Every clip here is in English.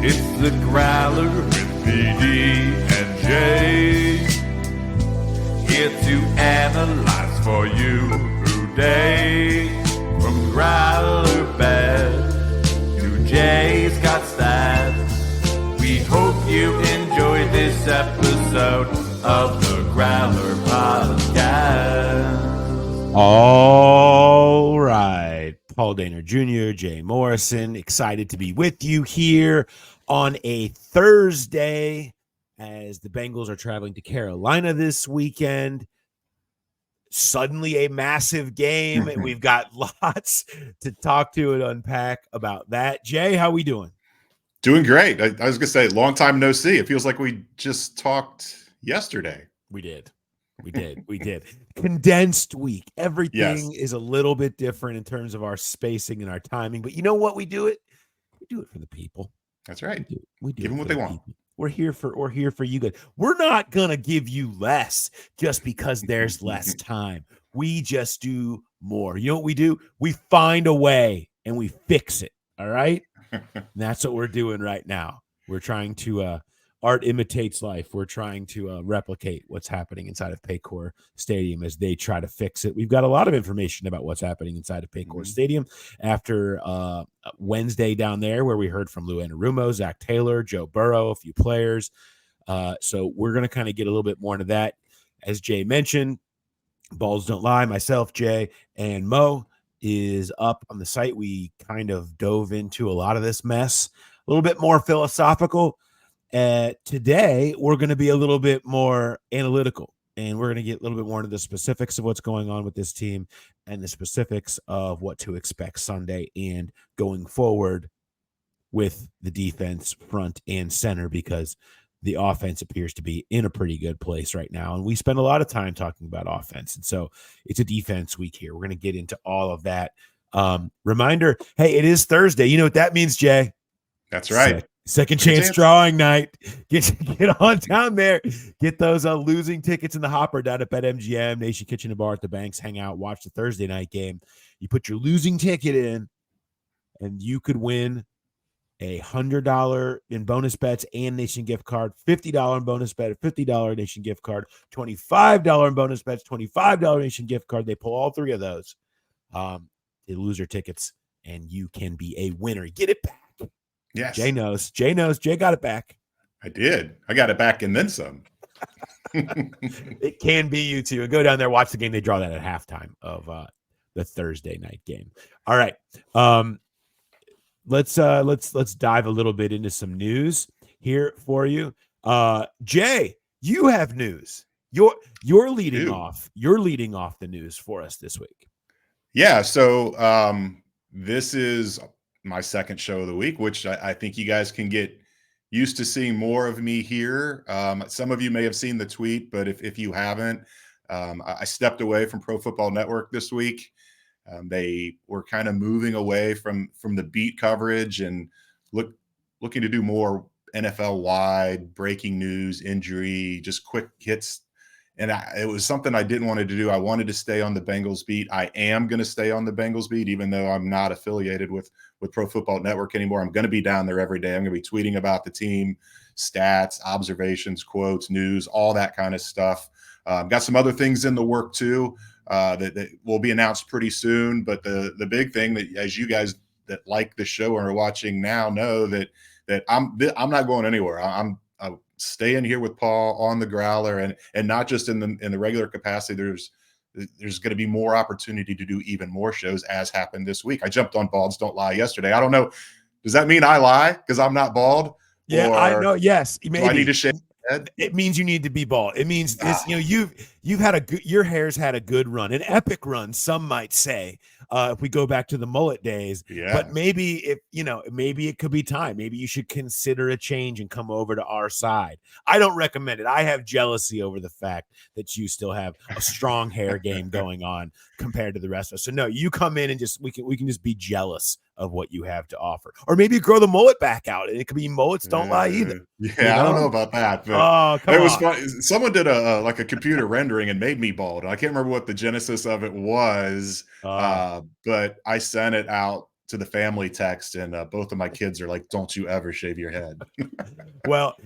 It's the Growler with PD&Jay. Here to analyze for you today. From Growler bad to Jay's got stats. We hope you enjoyed this episode of the Growler Podcast. All right. Paul Dehner Jr., Jay Morrison, excited to be with you here on a Thursday as the Bengals are traveling to Carolina this weekend. Suddenly a massive game. We've got lots to talk to and unpack about that. Jay, how we doing? Doing great. I was going to say, long time no see. It feels like we just talked yesterday. We did. Condensed week. Everything is a little bit different in terms of our spacing and our timing. But you know what? We do it for the people. That's right. We do Give them what they want. People. We're here for you guys. We're not gonna give you less just because there's less time. We just do more. You know what we do? We find a way and we fix it. All right. And that's what we're doing right now. We're trying to art imitates life. We're trying to replicate what's happening inside of Paycor Stadium as they try to fix it. We've got a lot of information about what's happening inside of Paycor Stadium after Wednesday down there, where we heard from Lou Anarumo, Zach Taylor, Joe Burrow, a few players. So we're going to kind of get a little bit more into that. As Jay mentioned, Balls Don't Lie, myself, Jay, and Mo is up on the site. We kind of dove into a lot of this mess, a little bit more philosophical. Today, we're going to be a little bit more analytical, and we're going to get a little bit more into the specifics of what's going on with this team and the specifics of what to expect Sunday and going forward with the defense front and center, because the offense appears to be in a pretty good place right now. And we spend a lot of time talking about offense. And so it's a defense week here. We're going to get into all of that. Reminder, hey, it is Thursday. You know what that means, Jay? That's right. Second chance drawing night. Get on down there. Get those losing tickets in the hopper down at BetMGM, Nation Kitchen and Bar at the Banks. Hang out, watch the Thursday night game. You put your losing ticket in, and you could win a $100 in bonus bets and Nation gift card, $50 in bonus bet, a $50 Nation gift card, $25 in bonus bets, $25 Nation gift card. They pull all three of those. They lose their tickets, and you can be a winner. Get it back. Yes. Jay knows. Jay got it back. I did. I got it back and then some. It can be you too. Go down there, watch the game. They draw that at halftime of the Thursday night game. All right. Let's dive a little bit into some news here for you. Jay, you have news. You're leading off. You're leading off the news for us this week. Yeah. So this is my second show of the week, which I think you guys can get used to seeing more of me here. Some of you may have seen the tweet, but if you haven't, I stepped away from Pro Football Network this week. They were kind of moving away from the beat coverage and looking to do more NFL wide breaking news, injury, just quick hits. And it was something I didn't want to do. I wanted to stay on the Bengals beat. I am going to stay on the Bengals beat, even though I'm not affiliated with Pro Football Network anymore. I'm going to be down there every day. I'm going to be tweeting about the team, stats, observations, quotes, news, all that kind of stuff. Got some other things in the work too that will be announced pretty soon. But the big thing that, as you guys that like the show and are watching now know, that I'm not going anywhere. I'm staying here with Paul on the Growler, and not just in the regular capacity. There's going to be more opportunity to do even more shows, as happened this week. I jumped on Balds Don't Lie yesterday. I don't know. Does that mean I lie because I'm not bald? Yeah, I know. Yes, maybe. Do I need to shave my head? It means you need to be bald. It means this. You've had your hair's had a good run, an epic run, some might say. If we go back to the mullet days, but maybe maybe it could be time. Maybe you should consider a change and come over to our side. I don't recommend it. I have jealousy over the fact that you still have a strong hair game going on compared to the rest of us. So no, you come in and we can just be jealous of what you have to offer, or maybe grow the mullet back out. And it could be mullets don't lie either. Yeah, I don't know about that. But it was fun. Someone did a computer rendering and made me bald. I can't remember what the genesis of it was. But I sent it out to the family text, and both of my kids are like, "Don't you ever shave your head." Well,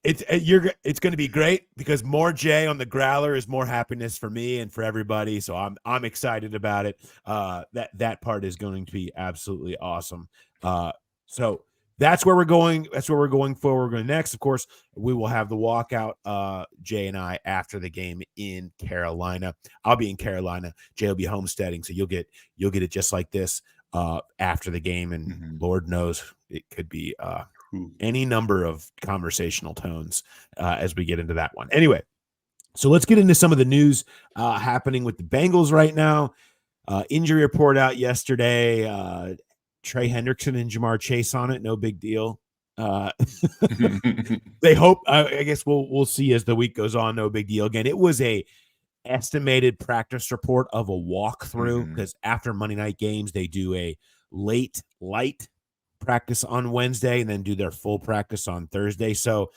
it's going to be great because more Jay on the Growler is more happiness for me and for everybody. So I'm excited about it. That part is going to be absolutely awesome. So that's where we're going. That's where we're going forward. We're going next. Of course, we will have the walkout, Jay and I, after the game in Carolina. I'll be in Carolina. Jay will be homesteading, so you'll get it just like this after the game. And Lord knows it could be any number of conversational tones as we get into that one. Anyway, so let's get into some of the news happening with the Bengals right now. Injury report out yesterday. Trey Hendrickson and Jamar Chase on it. No big deal. They hope. I guess we'll see as the week goes on. No big deal. Again, it was a estimated practice report of a walkthrough because after Monday night games, they do a light practice on Wednesday and then do their full practice on Thursday. So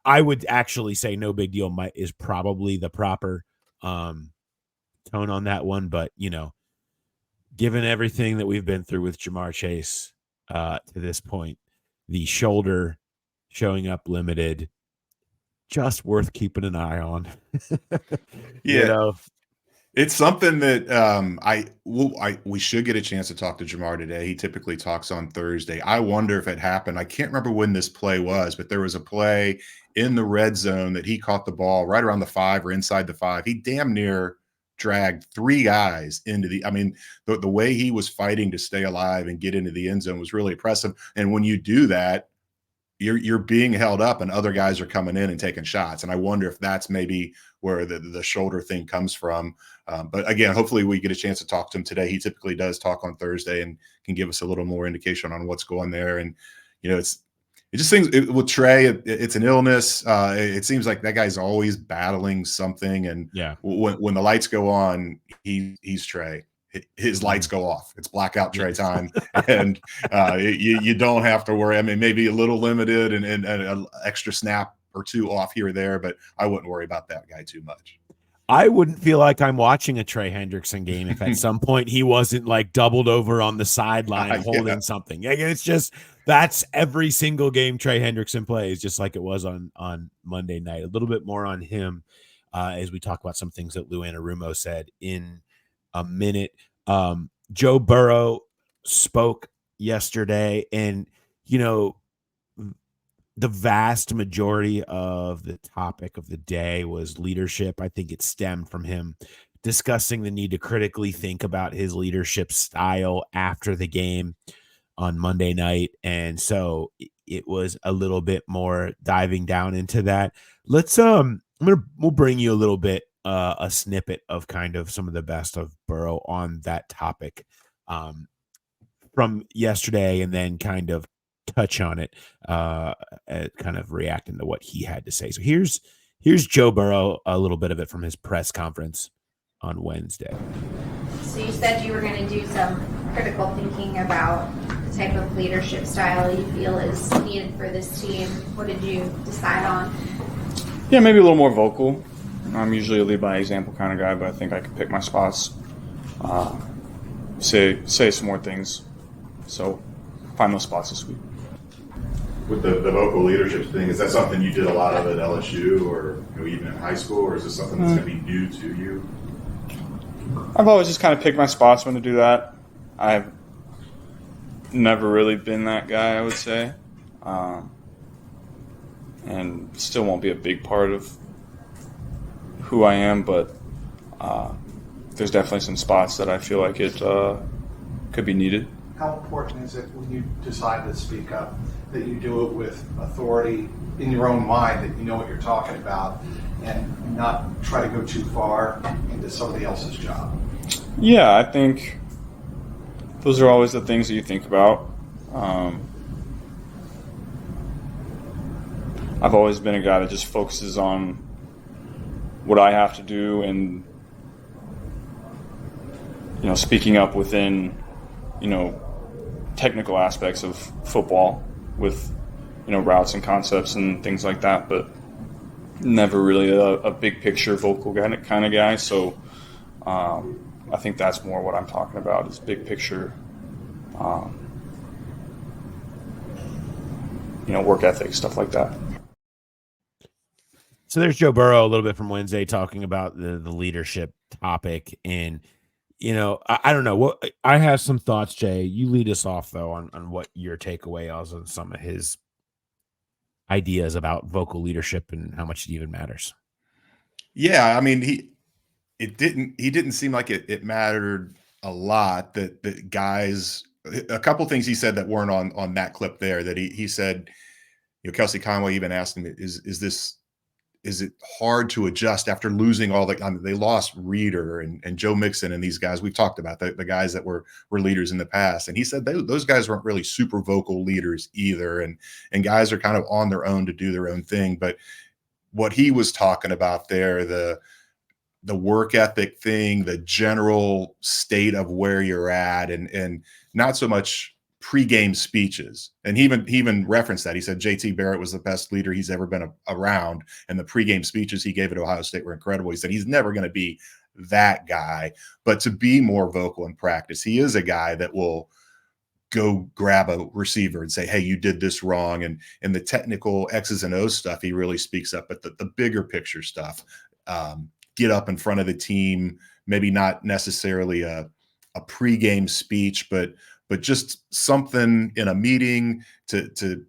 I would actually say no big deal is probably the proper tone on that one. But, given everything that we've been through with Jamar Chase to this point, the shoulder showing up limited, just worth keeping an eye on. It's something that we should get a chance to talk to Jamar today. He typically talks on Thursday. I wonder if it happened. I can't remember when this play was, but there was a play in the red zone that he caught the ball right around the 5 or inside the 5. He damn near dragged 3 guys into the way he was fighting to stay alive and get into the end zone was really impressive. And when you do that, you're being held up and other guys are coming in and taking shots. And I wonder if that's maybe where the shoulder thing comes from. But again, hopefully we get a chance to talk to him today. He typically does talk on Thursday and can give us a little more indication on what's going there. And, it just seems with Trey, it's an illness. It seems like that guy's always battling something. And when the lights go on, he's Trey. His lights go off. It's blackout Trey time, and you don't have to worry. I mean, maybe a little limited and an extra snap or 2 off here or there, but I wouldn't worry about that guy too much. I wouldn't feel like I'm watching a Trey Hendrickson game if at some point he wasn't like doubled over on the sideline holding something. It's just that's every single game Trey Hendrickson plays, just like it was on Monday night. A little bit more on him as we talk about some things that Lou Anarumo said in a minute. Joe Burrow spoke yesterday, and the vast majority of the topic of the day was leadership. I think it stemmed from him discussing the need to critically think about his leadership style after the game on Monday night. And so it was a little bit more diving down into that. We'll bring you a little bit, a snippet of kind of some of the best of Burrow on that topic from yesterday, and then kind of touch on it, kind of reacting to what he had to say. So here's Joe Burrow, a little bit of it from his press conference on Wednesday. So you said you were going to do some critical thinking about the type of leadership style you feel is needed for this team. What did you decide on? Yeah, maybe a little more vocal. I'm usually a lead by example kind of guy, but I think I can pick my spots, say some more things. So find those spots this week. With the vocal leadership thing, is that something you did a lot of at LSU or even in high school, or is this something that's going to be new to you? I've always just kind of picked my spots when to do that. I've never really been that guy, I would say, and still won't be a big part of who I am, but there's definitely some spots that I feel like it could be needed. How important is it when you decide to speak up that you do it with authority in your own mind, that you know what you're talking about and not try to go too far into somebody else's job? Yeah, I think those are always the things that you think about. I've always been a guy that just focuses on what I have to do and, speaking up within, technical aspects of football with, routes and concepts and things like that, but never really a big picture vocal kind of guy. So I think that's more what I'm talking about is big picture work ethic, stuff like that. So there's Joe Burrow a little bit from Wednesday talking about the leadership topic. And, I don't know what I have some thoughts, Jay. You lead us off though on what your takeaway is on some of his ideas about vocal leadership and how much it even matters. Yeah, I mean, he didn't seem like it mattered a lot that guys. A couple things he said that weren't on that clip there. That he said, Kelsey Conway even asked him, is it hard to adjust after losing all the? I mean, they lost Reeder and Joe Mixon and these guys. We've talked about the guys that were leaders in the past, and he said those guys weren't really super vocal leaders either, and guys are kind of on their own to do their own thing. But what he was talking about there, the work ethic thing, the general state of where you're at, and not so much pregame speeches. And he even referenced that. He said JT Barrett was the best leader he's ever been around, and the pregame speeches he gave at Ohio State were incredible. He said he's never going to be that guy, but to be more vocal in practice, he is a guy that will go grab a receiver and say, hey, you did this wrong. And the technical X's and O's stuff, he really speaks up. But the bigger picture stuff, get up in front of the team, maybe not necessarily a pregame speech, but just something in a meeting to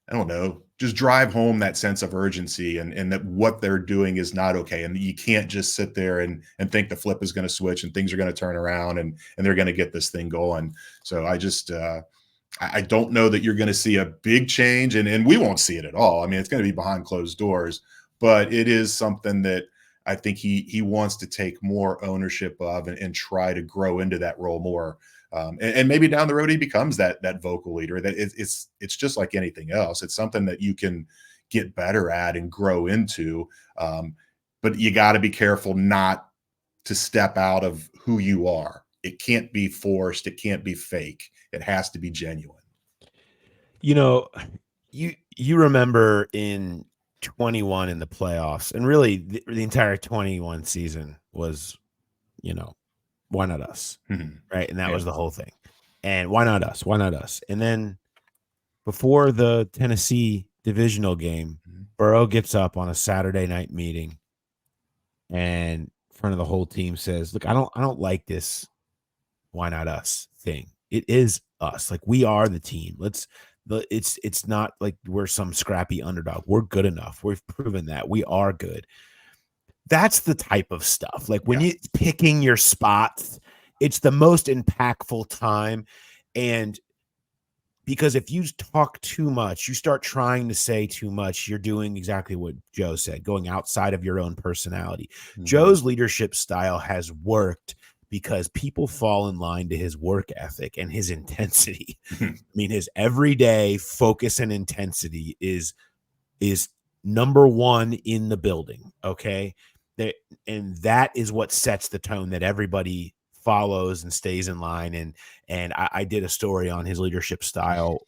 I don't know, just drive home that sense of urgency and that what they're doing is not okay. And you can't just sit there and think the flip is going to switch and things are going to turn around and they're going to get this thing going. So I just I don't know that you're going to see a big change, and we won't see it at all. I mean, it's going to be behind closed doors, but it is something that I think he wants to take more ownership of and try to grow into that role more. And maybe down the road he becomes that vocal leader. That it's just like anything else. It's something that you can get better at and grow into. But you got to be careful not to step out of who you are. It can't be forced. It can't be fake. It has to be genuine. You remember in 21 in the playoffs, and really the entire 21 season was, why not us? Mm-hmm. Right. And that was the whole thing. And why not us? Why not us? And then before the Tennessee divisional game, Burrow gets up on a Saturday night meeting and in front of the whole team says, look, I don't like this why not us thing. It is us. Like, we are the team. It's not like we're some scrappy underdog. We're good enough. We've proven that we are good. That's the type of stuff. Like when you're picking your spots, it's the most impactful time. And because if you talk too much, you start trying to say too much, you're doing exactly what Joe said, going outside of your own personality. Mm-hmm. Joe's leadership style has worked because people fall in line to his work ethic and his intensity. I mean, his everyday focus and intensity is number one in the building. Okay. And that is what sets the tone that everybody follows and stays in line. And I did a story on his leadership style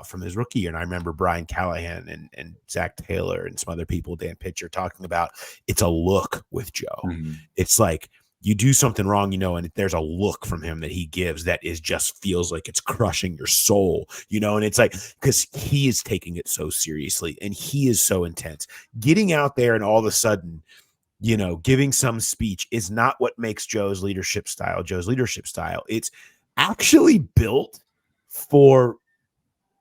from his rookie year. And I remember Brian Callahan and Zach Taylor and some other people, Dan Pitcher, talking about it's a look with Joe. Mm-hmm. It's like you do something wrong, and there's a look from him that he gives that is just feels like it's crushing your soul, and it's like, because he is taking it so seriously and he is so intense. Getting out there and all of a sudden, giving some speech is not what makes Joe's leadership style. It's actually built for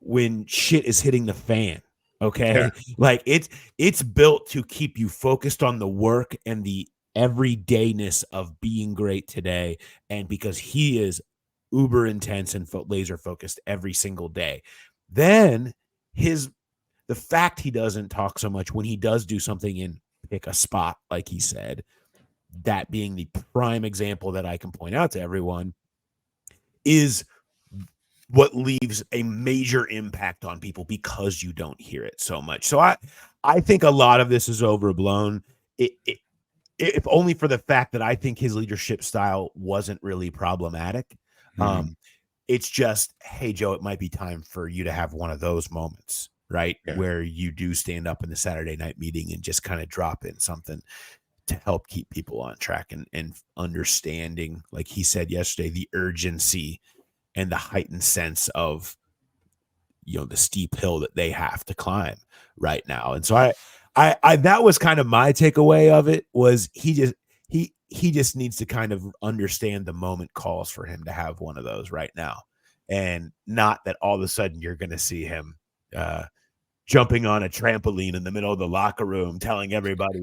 when shit is hitting the fan. Okay. Yeah. Like it's built to keep you focused on the work and the everydayness of being great today. And because he is uber intense and laser focused every single day, then the fact he doesn't talk so much when he does do something in pick a spot, like he said, that being the prime example that I can point out to everyone, is what leaves a major impact on people because you don't hear it so much. So I think a lot of this is overblown. If only for the fact that I think his leadership style wasn't really problematic. Mm-hmm. It's just, hey, Joe, it might be time for you to have one of those moments, right? Yeah. Where you do stand up in the Saturday night meeting and just kind of drop in something to help keep people on track and understanding, like he said yesterday, the urgency and the heightened sense of, the steep hill that they have to climb right now. And so I that was kind of my takeaway of it, was he just needs to kind of understand the moment calls for him to have one of those right now. And not that all of a sudden you're going to see him jumping on a trampoline in the middle of the locker room, telling everybody,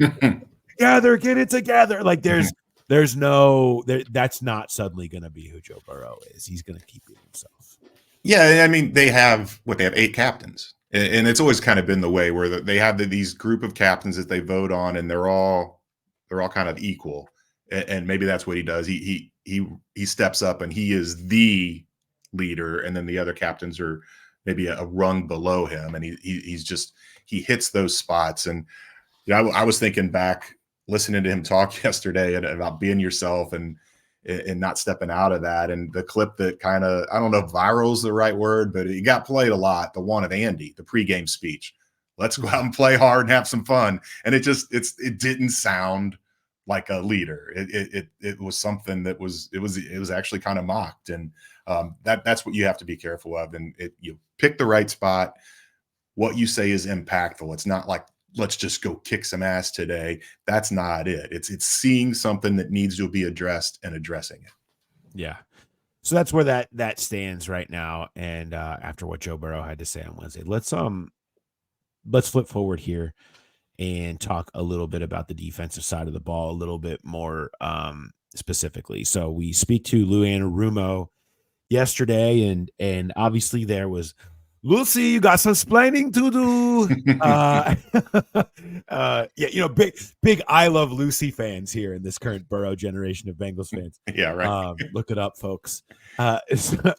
"Together, get it together." Like that's not suddenly going to be who Joe Burrow is. He's going to keep it himself. Yeah, I mean, they have 8 captains, and it's always kind of been the way where they have these group of captains that they vote on, and they're all kind of equal. And maybe that's what he does. He steps up and he is the leader, and then the other captains are maybe a rung below him, and he hits those spots. And I was thinking back, listening to him talk yesterday about being yourself and not stepping out of that. And the clip that kind of, I don't know if viral is the right word, but it got played a lot. The one of Andy, the pregame speech. Let's go out and play hard and have some fun. And it didn't sound like a leader. It was something that was actually kind of mocked. And that's what you have to be careful of. And you pick the right spot. What you say is impactful. It's not like, let's just go kick some ass today. That's not it. It's seeing something that needs to be addressed and addressing it. Yeah. So that's where that stands right now. And after what Joe Burrow had to say on Wednesday, let's flip forward here and talk a little bit about the defensive side of the ball a little bit more specifically. So we speak to Lou Anarumo yesterday, and obviously there was, Lucy, you got some splaining to do. Big I Love Lucy fans here in this current Burrow generation of Bengals fans. Yeah, right. Look it up, folks. I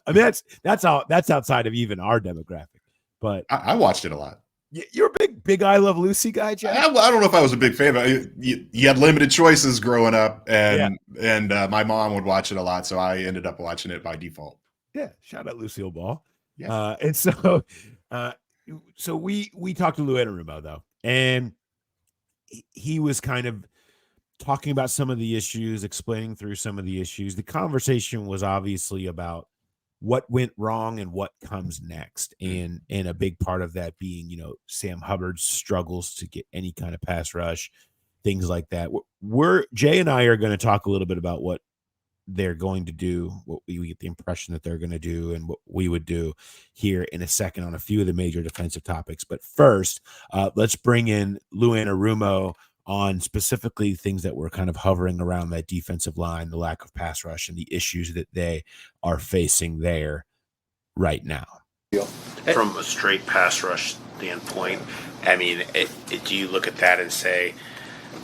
mean, that's outside of even our demographic. But I watched it a lot. You're a big I Love Lucy guy, Jack? I don't know if I was a big fan, but you had limited choices growing up, and my mom would watch it a lot, so I ended up watching it by default. Yeah, shout out Lucille Ball. Yeah. And so we talked to Lou Anarumo, though, and he was kind of talking about some of the issues, explaining through some of the issues. The conversation was obviously about what went wrong and what comes next, and a big part of that being, Sam Hubbard's struggles to get any kind of pass rush, things like that. Jay and I are going to talk a little bit about what they're going to do, what we get the impression that they're going to do, and what we would do here in a second on a few of the major defensive topics. But first, let's bring in Lou Anarumo on specifically things that were kind of hovering around that defensive line, the lack of pass rush, and the issues that they are facing there right now. From a straight pass rush standpoint, I mean, do you look at that and say,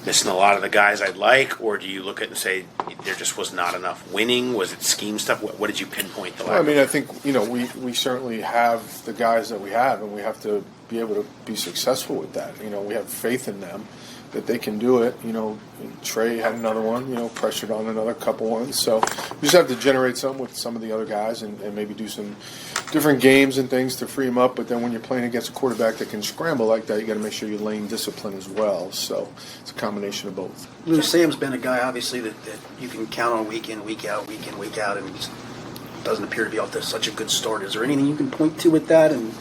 missing a lot of the guys I'd like, or do you look at it and say there just was not enough winning? Was it scheme stuff? What did you pinpoint the lack? Well, I mean, I think we certainly have the guys that we have, and we have to be able to be successful with that. We have faith in them that they can do it. Trey had another one, pressured on another couple ones. So we just have to generate some with some of the other guys and maybe do some different games and things to free them up. But then when you're playing against a quarterback that can scramble like that, you got to make sure you're lane discipline as well. So it's a combination of both. Lou, Sam's been a guy, obviously, that you can count on week in, week out, and he doesn't appear to be off to such a good start. Is there anything you can point to with that? And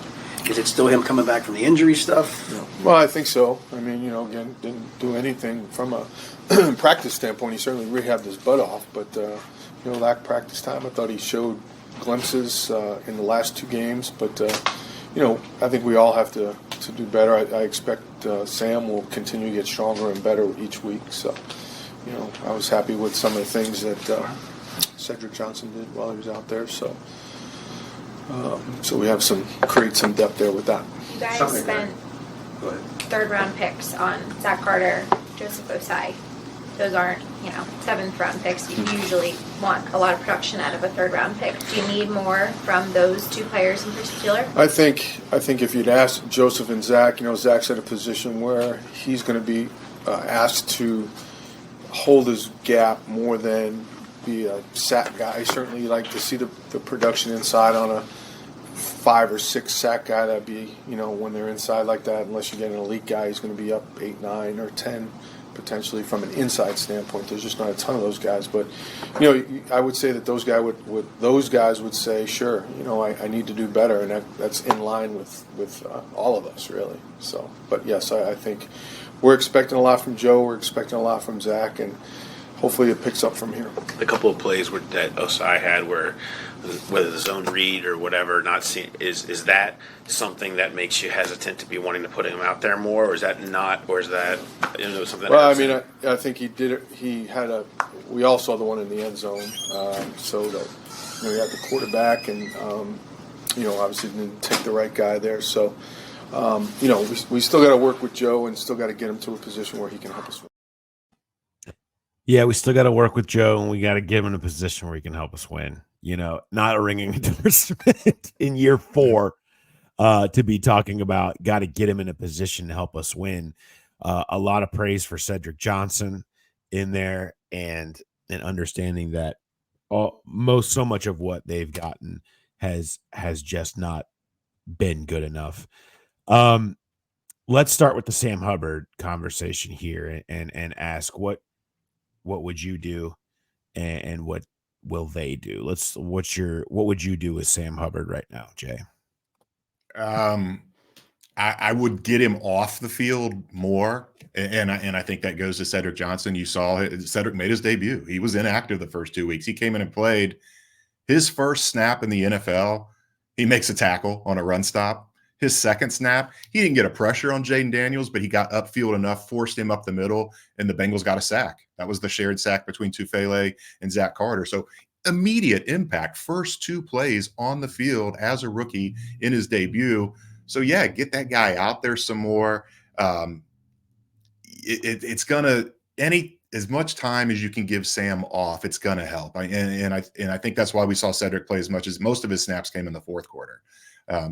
is it still him coming back from the injury stuff? Well, I think so. I mean, again, didn't do anything from a practice standpoint. He certainly rehabbed his butt off, but, lack practice time. I thought he showed glimpses in the last 2 games, but, I think we all have to do better. I expect Sam will continue to get stronger and better each week. So, I was happy with some of the things that Cedric Johnson did while he was out there. So we have create some depth there with that. You guys spent third-round picks on Zach Carter, Joseph Osai. Those aren't, 7th-round picks. You usually want a lot of production out of a third-round pick. Do you need more from those 2 players in particular? I think if you'd asked Joseph and Zach, Zach's at a position where he's going to be asked to hold his gap more than be a sack guy. I certainly like to see the production inside on a 5 or 6 sack guy. That'd be, when they're inside like that, unless you get an elite guy, he's going to be up 8, 9, or 10 potentially from an inside standpoint. There's just not a ton of those guys, but you know, I would say that those guys would say, sure, you know, I need to do better, and that's in line with all of us, really. So, but yes, I think we're expecting a lot from Joe. We're expecting a lot from Zach, and hopefully it picks up from here. A couple of plays that Osai had where, whether the zone read or whatever, not seen, is that something that makes you hesitant to be wanting to put him out there more, or is that not, or is that, you know, something? Well, I mean, I think he did it. We all saw the one in the end zone, so that, you know, he had the quarterback, and you know, obviously didn't take the right guy there. So, you know, we still got to work with Joe and still got to get him to a position where he can help us win. Yeah, we still got to work with Joe, and we got to get him in a position where he can help us win. You know, not a ringing endorsement in year 4 to be talking about got to get him in a position to help us win. A lot of praise for Cedric Johnson in there, and understanding that so much of what they've gotten has just not been good enough. Let's start with the Sam Hubbard conversation here and ask what would you do and what will they do? What would you do with Sam Hubbard right now, Jay? I would get him off the field more, and I think that goes to Cedric Johnson. You saw Cedric made his debut. He was inactive the first 2 weeks. He came in and played his first snap in the NFL. He makes a tackle on a run stop. His second snap, he didn't get a pressure on Jaden Daniels, but he got upfield enough, forced him up the middle, and the Bengals got a sack. That was the shared sack between Tufele and Zach Carter. So immediate impact, first 2 plays on the field as a rookie in his debut. So yeah, get that guy out there some more. It's gonna as much time as you can give Sam off, it's gonna help. And I think that's why we saw Cedric play as much as most of his snaps came in the fourth quarter.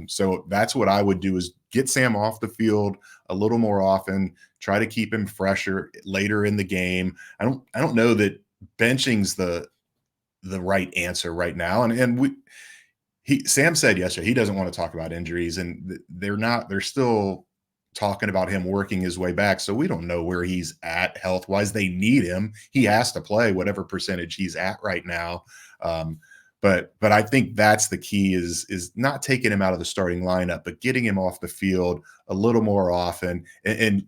So that's what I would do, is get Sam off the field a little more often, try to keep him fresher later in the game. I don't know that benching's the right answer right now. Sam said yesterday he doesn't want to talk about injuries, and they're still talking about him working his way back. So we don't know where he's at health-wise. They need him. He has to play whatever percentage he's at right now. But I think that's the key, is not taking him out of the starting lineup, but getting him off the field a little more often. And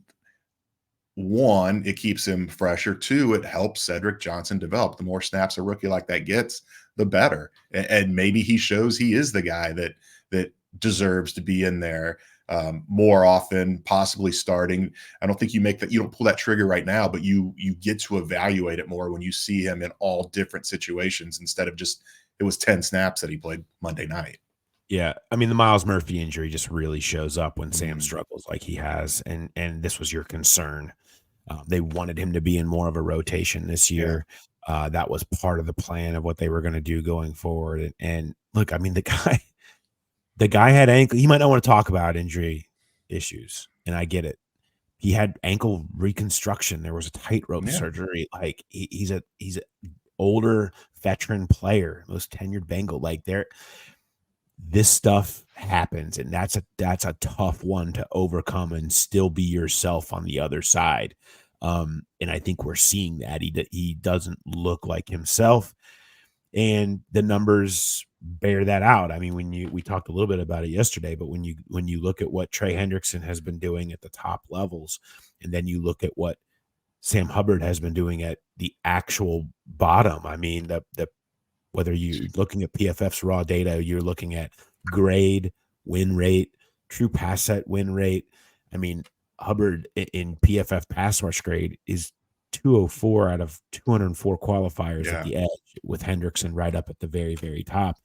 1, it keeps him fresher. 2, it helps Cedric Johnson develop. The more snaps a rookie like that gets, the better. And maybe he shows he is the guy that deserves to be in there more often, possibly starting. I don't think you don't pull that trigger right now, but you get to evaluate it more when you see him in all different situations, instead of just, it was 10 snaps that he played Monday night. Yeah, I mean, the Miles Murphy injury just really shows up when Sam struggles like he has, and this was your concern. They wanted him to be in more of a rotation this year. Yeah. That was part of the plan of what they were going to do going forward. And look, I mean, the guy had ankle. He might not want to talk about injury issues, and I get it. He had ankle reconstruction. There was a tightrope surgery. Like he's a older veteran player, most tenured Bengal. Like this stuff happens, and that's a tough one to overcome and still be yourself on the other side. And I think we're seeing that he doesn't look like himself, and the numbers bear that out. I mean, we talked a little bit about it yesterday, but when you look at what Trey Hendrickson has been doing at the top levels, and then you look at what Sam Hubbard has been doing at the actual bottom. I mean, whether you're looking at PFF's raw data, you're looking at grade, win rate, true pass set win rate. I mean, Hubbard in PFF pass rush grade is 204 out of 204 qualifiers at the edge, with Hendrickson right up at the very, very top.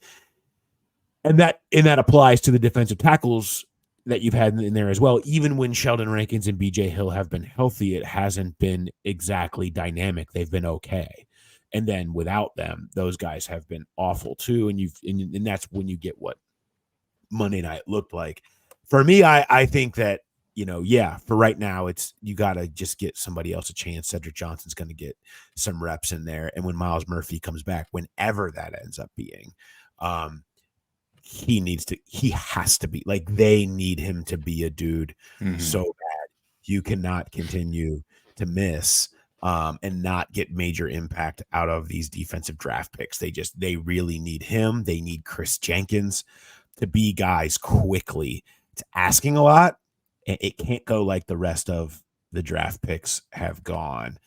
And that applies to the defensive tackles that you've had in there as well. Even when Sheldon Rankins and BJ Hill have been healthy, it hasn't been exactly dynamic. They've been okay. And then without them, those guys have been awful too. And that's when you get what Monday night looked like. For me, I think that, for right now, you got to just get somebody else a chance. Cedric Johnson's going to get some reps in there. And when Miles Murphy comes back, whenever that ends up being, he has to be, like, they need him to be a dude so bad. You cannot continue to miss and not get major impact out of these defensive draft picks. They really need him. They need Chris Jenkins to be guys quickly. It's asking a lot. It can't go like the rest of the draft picks have gone.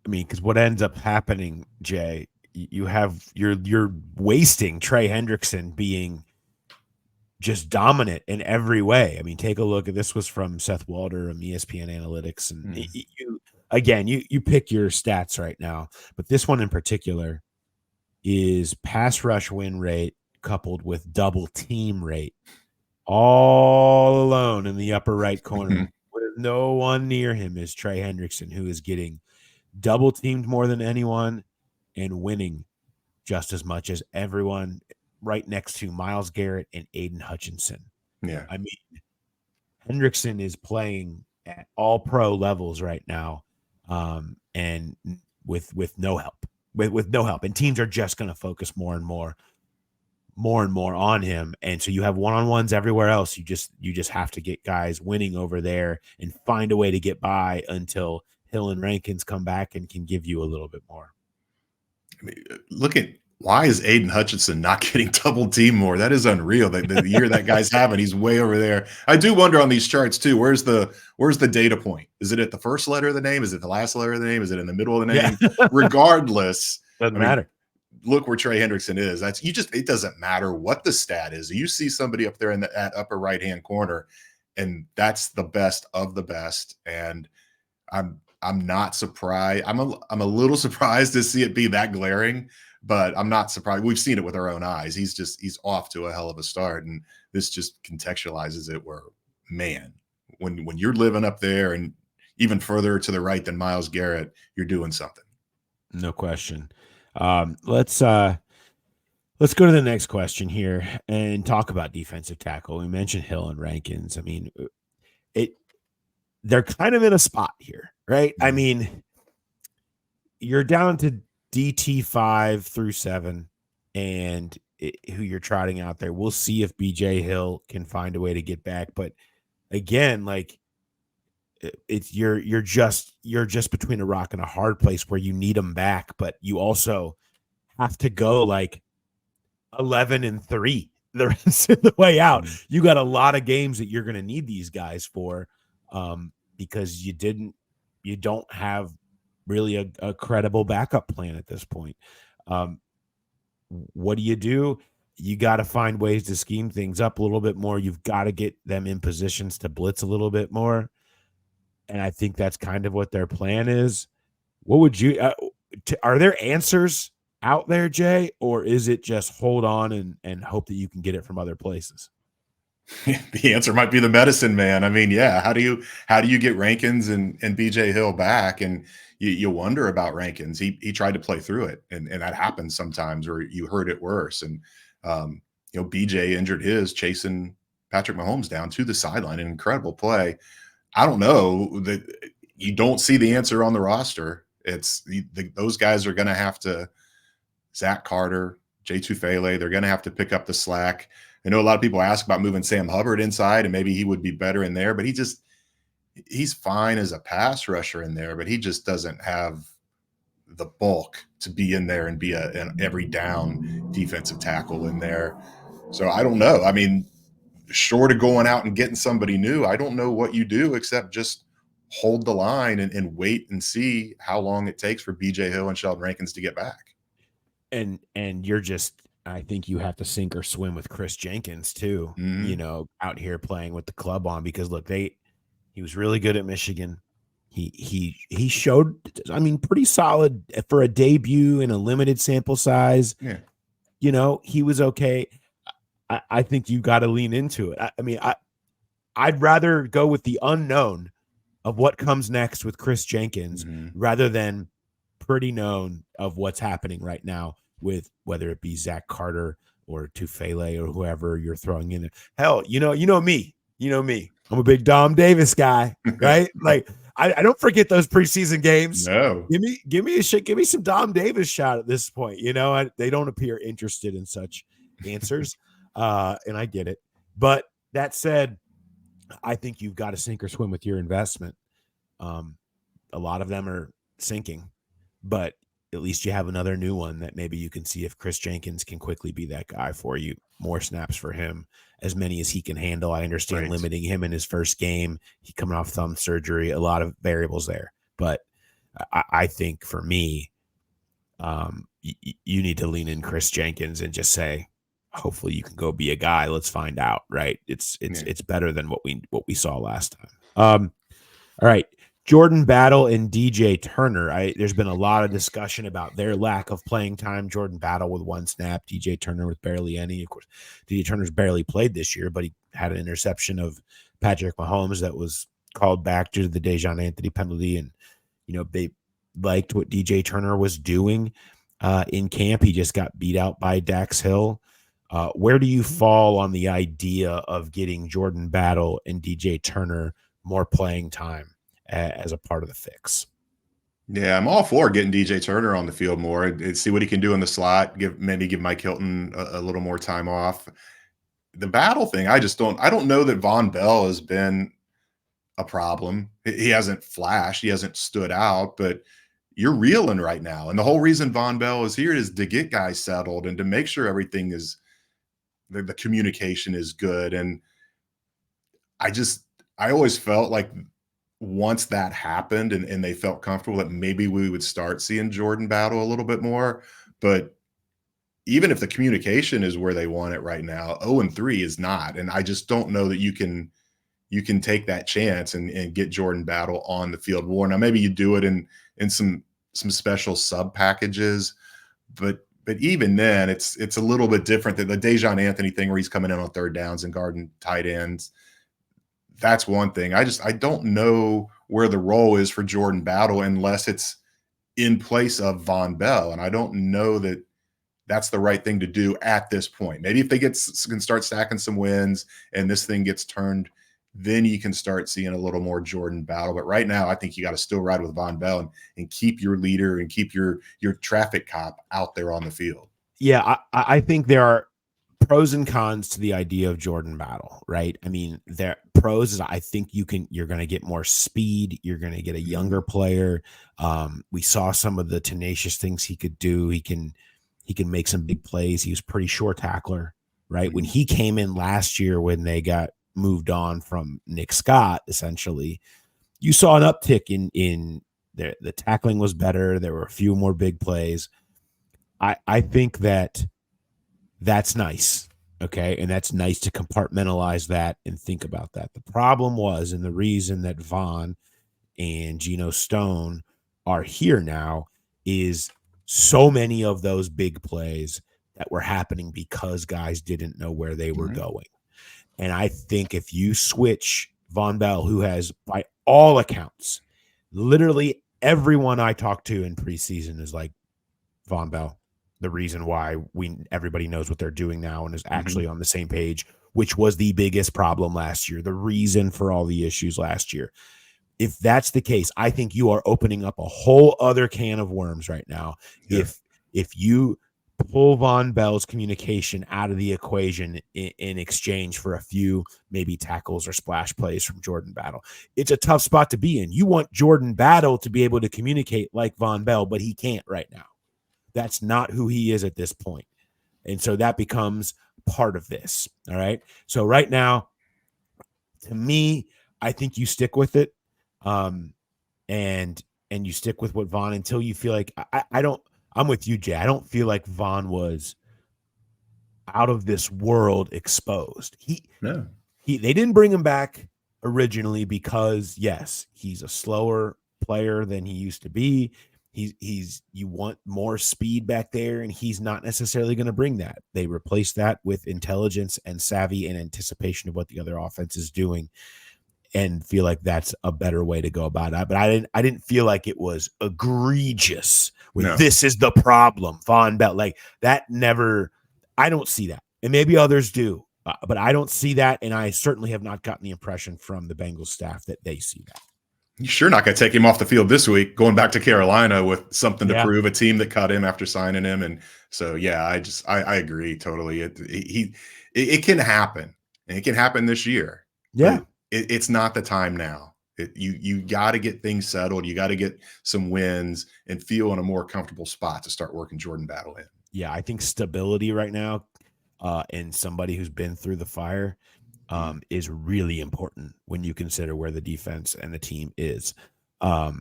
I mean, because what ends up happening, Jay, you're wasting Trey Hendrickson being just dominant in every way. I mean, take a look at this. Was from Seth Walder of ESPN Analytics, and you pick your stats right now, but this one in particular is pass rush win rate coupled with double team rate, all alone in the upper right corner. With no one near him is Trey Hendrickson, who is getting double teamed more than anyone and winning just as much as everyone, right next to Myles Garrett and Aiden Hutchinson. Yeah. I mean, Hendrickson is playing at all pro levels right now. And with no help, with no help, and teams are just going to focus more and more on him. And so you have one-on-ones everywhere else. You just have to get guys winning over there and find a way to get by until Hill and Rankins come back and can give you a little bit more. I mean, look at, why is Aiden Hutchinson not getting double team more? That is unreal. The year that guy's having, he's way over there. I do wonder on these charts too. Where's the data point? Is it at the first letter of the name? Is it the last letter of the name? Is it in the middle of the name? Yeah. Regardless, doesn't matter. Look where Trey Hendrickson is. It doesn't matter what the stat is. You see somebody up there in that upper right hand corner, and that's the best of the best. And I'm not surprised. I'm a little surprised to see it be that glaring. But I'm not surprised. We've seen it with our own eyes. He's off to a hell of a start, and this just contextualizes it. Where, man, when you're living up there and even further to the right than Myles Garrett, you're doing something. No question. Let's go to the next question here and talk about defensive tackle. We mentioned Hill and Rankins. I mean, they're kind of in a spot here, right? I mean, you're down to DT 5 through 7, and who you're trotting out there. We'll see if BJ Hill can find a way to get back. But again, like, it's you're just between a rock and a hard place where you need them back, but you also have to go like 11-3 the rest of the way out. You got a lot of games that you're going to need these guys for, because you don't have really a credible backup plan at this point. What do? You got to find ways to scheme things up a little bit more. You've got to get them in positions to blitz a little bit more. And I think that's kind of what their plan is. What would you, are there answers out there, Jay, or is it just hold on and hope that you can get it from other places? The answer might be the medicine man. I mean, yeah. How do you get Rankins and BJ Hill back? And you wonder about Rankins. He tried to play through it, and that happens sometimes, or you heard it worse. And BJ injured his chasing Patrick Mahomes down to the sideline. An incredible play. I don't know that you don't see the answer on the roster. It's those guys are going to have to, Zach Carter, Jay Tufele, they're going to have to pick up the slack. I know a lot of people ask about moving Sam Hubbard inside, and maybe he would be better in there, but he's fine as a pass rusher in there, but he just doesn't have the bulk to be in there and be an every down defensive tackle in there. So I don't know. I mean, short of going out and getting somebody new, I don't know what you do except just hold the line and wait and see how long it takes for BJ Hill and Sheldon Rankins to get back. And you're just, I think you have to sink or swim with Chris Jenkins too, out here playing with the club on, because look, he was really good at Michigan. He showed, I mean, pretty solid for a debut in a limited sample size. Yeah. He was okay. I think you got to lean into it. I mean, I'd rather go with the unknown of what comes next with Chris Jenkins rather than pretty known of what's happening right now with whether it be Zach Carter or Tufele or whoever you're throwing in there. Hell, you know me. I'm a big Dom Davis guy, right? Like, I don't forget those preseason games. No, give me a shit. Give me some Dom Davis shot at this point. They don't appear interested in such answers, and I get it. But that said, I think you've got to sink or swim with your investment. a lot of them are sinking, but at least you have another new one that maybe you can see if Chris Jenkins can quickly be that guy for you. More snaps for him, as many as he can handle. I understand limiting him in his first game. He coming off thumb surgery, a lot of variables there. But I think for me, you need to lean in Chris Jenkins and just say, hopefully you can go be a guy. Let's find out. Right? It's better than what we saw last time. All right. Jordan Battle and DJ Turner. There's been a lot of discussion about their lack of playing time. Jordan Battle with 1 snap, DJ Turner with barely any. Of course, DJ Turner's barely played this year, but he had an interception of Patrick Mahomes that was called back due to the Dejon Anthony penalty. And, they liked what DJ Turner was doing in camp. He just got beat out by Dax Hill. Where do you fall on the idea of getting Jordan Battle and DJ Turner more playing time as a part of the fix? Yeah, I'm all for getting DJ Turner on the field more and see what he can do in the slot. Maybe give Mike Hilton a little more time off. The Battle thing, I don't know that Von Bell has been a problem. He hasn't flashed, he hasn't stood out, but you're reeling right now. And the whole reason Von Bell is here is to get guys settled and to make sure everything is the communication is good. And I always felt like once that happened and they felt comfortable that maybe we would start seeing Jordan Battle a little bit more. But even if the communication is where they want it right now, 0-3 is not. And I just don't know that you can take that chance and get Jordan Battle on the field more. Now, maybe you do it in some special sub packages, but even then it's a little bit different than the Dejon Anthony thing where he's coming in on third downs and guarding tight ends. That's one thing. I don't know where the role is for Jordan Battle unless it's in place of Von Bell. And I don't know that that's the right thing to do at this point. Maybe if they can start stacking some wins and this thing gets turned, then you can start seeing a little more Jordan Battle. But right now, I think you got to still ride with Von Bell and keep your leader and keep your traffic cop out there on the field. Yeah, I think there are pros and cons to the idea of Jordan Battle, right? I mean, there pros is I think you're going to get more speed. You're going to get a younger player. We saw some of the tenacious things he could do. He can make some big plays. He was pretty short tackler, right? When he came in last year, when they got moved on from Nick Scott, essentially, you saw an uptick in the tackling was better. There were a few more big plays. I think that's nice. Okay. And that's nice to compartmentalize that and think about that. The problem was, and the reason that Von and Geno Stone are here now is so many of those big plays that were happening because guys didn't know where they were going. And I think if you switch Von Bell, who has, by all accounts, literally everyone I talk to in preseason is like, Von Bell, the reason why everybody knows what they're doing now and is actually on the same page, which was the biggest problem last year, the reason for all the issues last year. If that's the case, I think you are opening up a whole other can of worms right now. Yeah. If you pull Von Bell's communication out of the equation in exchange for a few maybe tackles or splash plays from Jordan Battle, it's a tough spot to be in. You want Jordan Battle to be able to communicate like Von Bell, but he can't right now. That's not who he is at this point. And so that becomes part of this. All right. So right now, to me, I think you stick with it. And you stick with what Von until you feel like I'm with you, Jay. I don't feel like Von was out of this world exposed. They didn't bring him back originally because yes, he's a slower player than he used to be. You want more speed back there, and he's not necessarily going to bring that. They replaced that with intelligence and savvy and anticipation of what the other offense is doing, and feel like that's a better way to go about it. But I didn't feel like it was egregious. This is the problem, Von Bell, like that. Never. I don't see that, and maybe others do, but I don't see that, and I certainly have not gotten the impression from the Bengals staff that they see that. You're sure not going to take him off the field this week, going back to Carolina with something to prove, a team that cut him after signing him. And so, yeah, I agree totally. It can happen, and it can happen this year. Yeah. It's not the time now. You got to get things settled. You got to get some wins and feel in a more comfortable spot to start working Jordan Battle in. Yeah, I think stability right now, and somebody who's been through the fire, is really important when you consider where the defense and the team is. All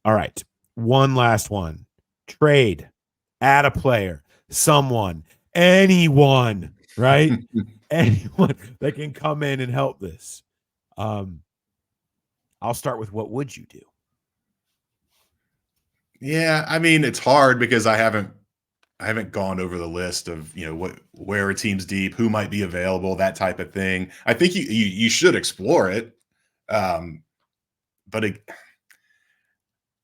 right, one last one. Trade, add a player, someone, anyone, right? Anyone that can come in and help this. I'll start with, what would you do? Yeah, I mean, it's hard because I haven't gone over the list of, where a team's deep, who might be available, that type of thing. I think you should explore it. But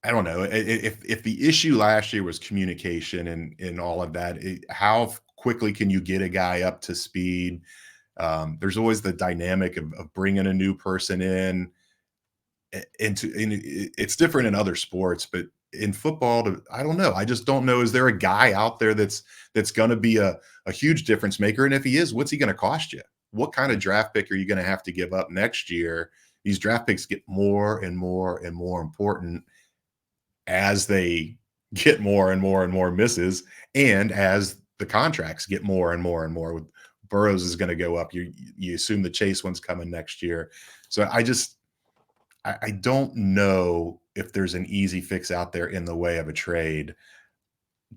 I don't know if the issue last year was communication and all of that, how quickly can you get a guy up to speed? There's always the dynamic of bringing a new person in. It's different in other sports, but in football, I don't know. I just don't know. Is there a guy out there that's going to be a huge difference maker? And if he is, what's he going to cost you? What kind of draft pick are you going to have to give up next year? These draft picks get more and more and more important as they get more and more and more misses, and as the contracts get more and more and more. With Burrows is going to go up. You assume the Chase one's coming next year. So I don't know if there's an easy fix out there in the way of a trade.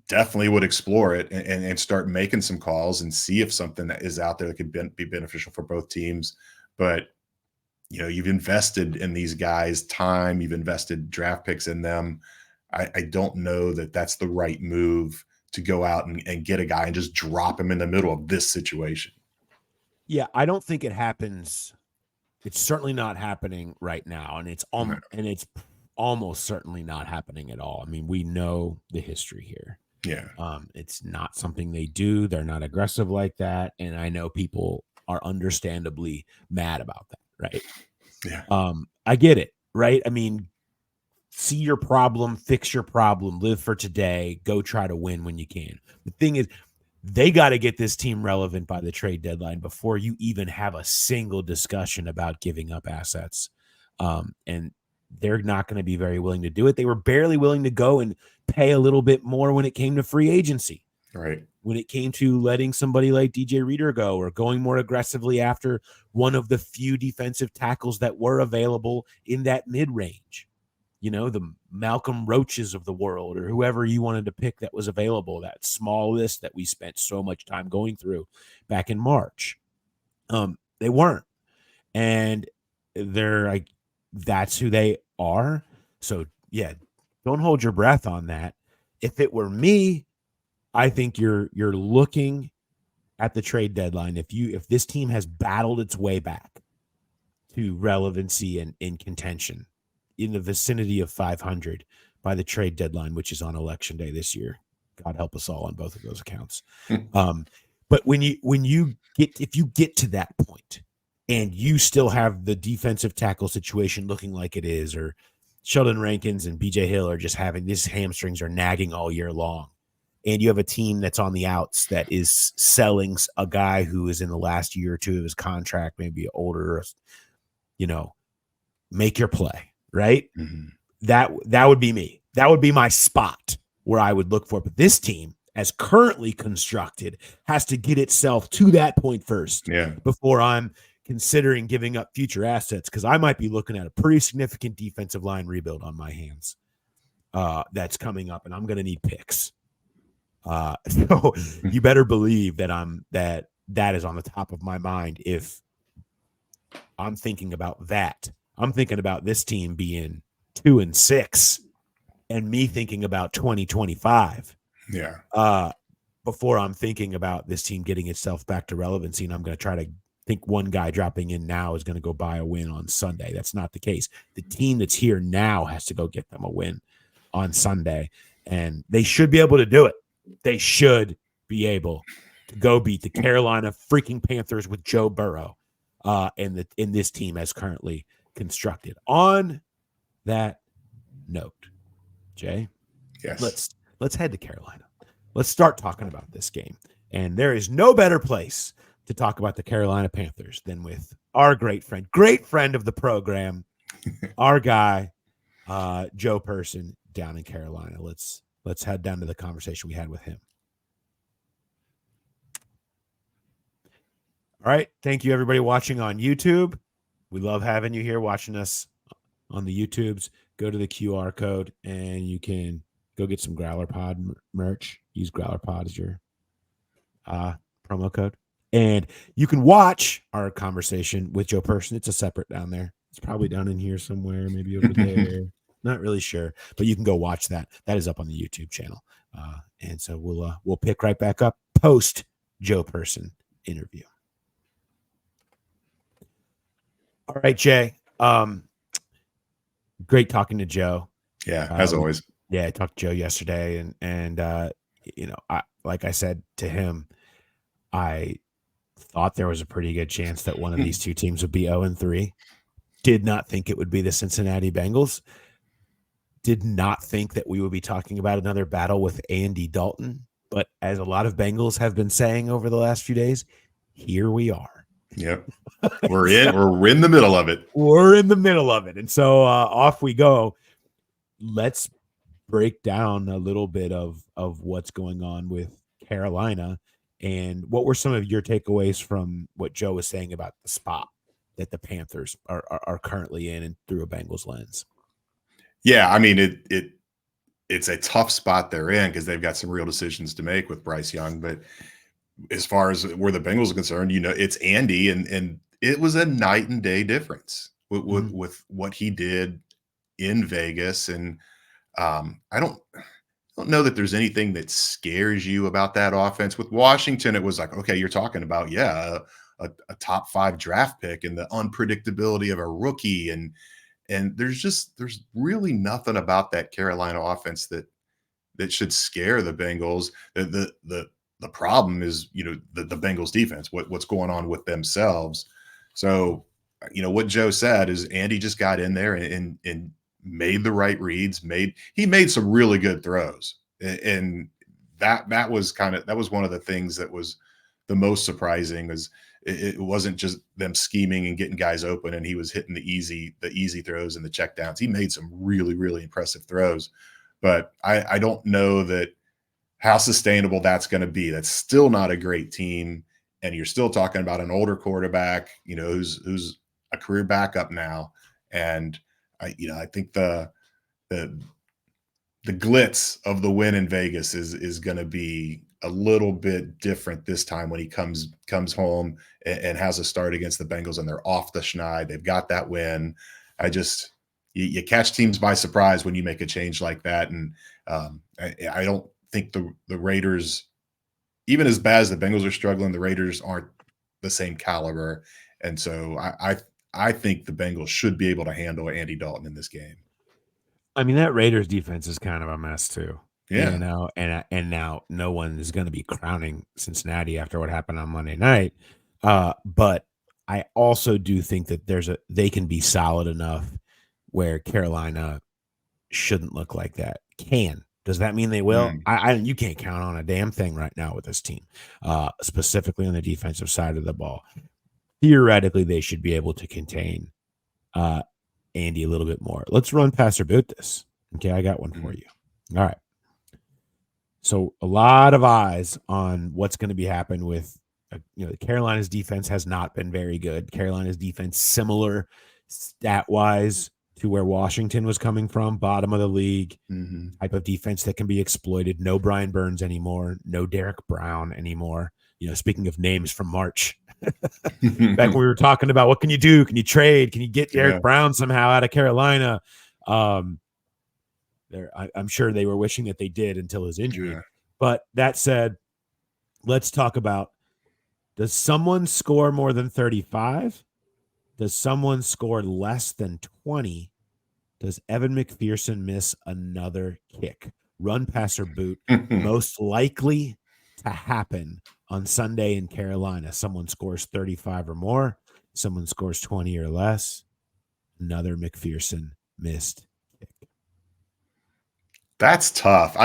Definitely would explore it and start making some calls and see if something that is out there that could be beneficial for both teams. But, you've invested in these guys' time. You've invested draft picks in them. I don't know that that's the right move to go out and get a guy and just drop him in the middle of this situation. Yeah, I don't think it happens. It's certainly not happening right now, and it's almost certainly not happening at all. I mean, we know the history here. Yeah. It's not something they do. They're not aggressive like that, and I know people are understandably mad about that, right? Yeah. I get it, right? I mean, see your problem, fix your problem, live for today, go try to win when you can. The thing is, they got to get this team relevant by the trade deadline before you even have a single discussion about giving up assets. And they're not going to be very willing to do it. They were barely willing to go and pay a little bit more when it came to free agency. Right. When it came to letting somebody like DJ Reader go, or going more aggressively after one of the few defensive tackles that were available in that mid-range. The Malcolm Roaches of the world, or whoever you wanted to pick that was available, that small list that we spent so much time going through back in March. They weren't. And that's who they are. So, yeah, don't hold your breath on that. If it were me, I think you're looking at the trade deadline. If this team has battled its way back to relevancy and in contention, in the vicinity of 500 by the trade deadline, which is on election day this year. God help us all on both of those accounts. But if you get to that point and you still have the defensive tackle situation looking like it is, or Sheldon Rankins and BJ Hill are just having these hamstrings are nagging all year long, and you have a team that's on the outs that is selling a guy who is in the last year or two of his contract, maybe older, make your play. Right? Mm-hmm. That would be me. That would be my spot where I would look for it. But this team, as currently constructed, has to get itself to that point first before I'm considering giving up future assets, because I might be looking at a pretty significant defensive line rebuild on my hands that's coming up, and I'm going to need picks. So you better believe that that is on the top of my mind if I'm thinking about that. I'm thinking about this team being 2-6 and me thinking about 2025. Yeah. Before I'm thinking about this team getting itself back to relevancy, and I'm going to try to think one guy dropping in now is going to go buy a win on Sunday. That's not the case. The team that's here now has to go get them a win on Sunday, and they should be able to do it. They should be able to go beat the Carolina freaking Panthers with Joe Burrow in this team as currently constructed. On that note, Jay, yes, let's head to Carolina. Let's start talking about this game. And there is no better place to talk about the Carolina Panthers than with our great friend of the program, our guy, Joe Person down in Carolina. Let's head down to the conversation we had with him. All right. Thank you, everybody watching on YouTube. We love having you here watching us on the YouTubes. Go to the QR code and you can go get some Growler Pod merch. Use Growler Pod as your promo code. And you can watch our conversation with Joe Person. It's a separate down there. It's probably down in here somewhere, maybe over there. Not really sure, but you can go watch that. That is up on the YouTube channel. And so we'll pick right back up post Joe Person interview. All right, Jay. Great talking to Joe. Yeah, as always. Yeah, I talked to Joe yesterday, and like I said to him, I thought there was a pretty good chance that one of these two teams would be 0-3. Did not think it would be the Cincinnati Bengals. Did not think that we would be talking about another battle with Andy Dalton. But as a lot of Bengals have been saying over the last few days, here we are. Yep. We're in the middle of it. We're in the middle of it. And so off we go. Let's break down a little bit of what's going on with Carolina. And what were some of your takeaways from what Joe was saying about the spot that the Panthers are currently in and through a Bengals lens? Yeah, I mean, it's a tough spot they're in because they've got some real decisions to make with Bryce Young. But as far as where the Bengals are concerned, it's Andy, and it was a night and day difference with what he did in Vegas. And I don't know that there's anything that scares you about that offense. With Washington, it was like, okay, you're talking about, a top 5 draft pick and the unpredictability of a rookie. And there's really nothing about that Carolina offense that should scare the Bengals. The problem is, the Bengals defense, what's going on with themselves. So, what Joe said is Andy just got in there and made the right reads. He made some really good throws, and that was one of the things that was the most surprising. Was it wasn't just them scheming and getting guys open, and he was hitting the easy throws and the checkdowns. He made some really, really impressive throws, but I don't know that how sustainable that's going to be. That's still not a great team, and you're still talking about an older quarterback, who's a career backup now, and I think the glitz of the win in Vegas is going to be a little bit different this time when he comes home and has a start against the Bengals and they're off the schneid. They've got that win. You catch teams by surprise when you make a change like that. And I don't think the Raiders, even as bad as the Bengals are struggling, the Raiders aren't the same caliber. And so I think the Bengals should be able to handle Andy Dalton in this game. I mean, that Raiders defense is kind of a mess too. Yeah. And now no one is going to be crowning Cincinnati after what happened on Monday night. But I also do think that they can be solid enough where Carolina shouldn't look like that. Does that mean they will? You can't count on a damn thing right now with this team, specifically on the defensive side of the ball. Theoretically, they should be able to contain Andy a little bit more. Let's run pass or boot this. Okay, I got one for you. All right. So a lot of eyes on what's going to be happening with, Carolina's defense has not been very good. Carolina's defense similar stat-wise to where Washington was coming from, bottom of the league, type of defense that can be exploited. No Brian Burns anymore. No Derek Brown anymore. Speaking of names from March, back when we were talking about what can you do? Can you trade? Can you get Derek Brown somehow out of Carolina? I'm sure they were wishing that they did until his injury. Yeah. But that said, let's talk about, does someone score more than 35? Does someone score less than 20? Does Evan McPherson miss another kick? Run, pass, or boot. Most likely to happen on Sunday in Carolina. Someone scores 35 or more. Someone scores 20 or less. Another McPherson missed kick. That's tough.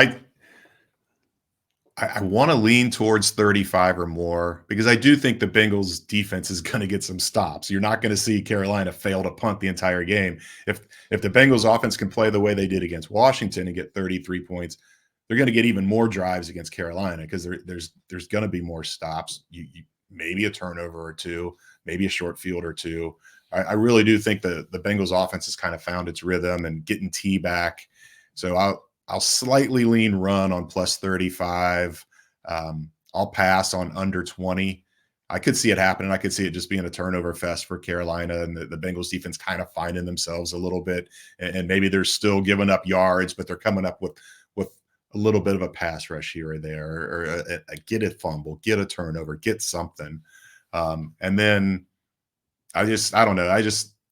I want to lean towards 35 or more because I do think the Bengals defense is going to get some stops. You're not going to see Carolina fail to punt the entire game. If the Bengals offense can play the way they did against Washington and get 33 points, they're going to get even more drives against Carolina because there's going to be more stops. You maybe a turnover or two, maybe a short field or two. I really do think the Bengals offense has kind of found its rhythm and getting T back. So I'll slightly lean run on plus 35. I'll pass on under 20. I could see it happening. I could see it just being a turnover fest for Carolina and the Bengals defense kind of finding themselves a little bit. And maybe they're still giving up yards, but they're coming up with a little bit of a pass rush here or there, or a get a fumble, get a turnover, get something. And then I don't know.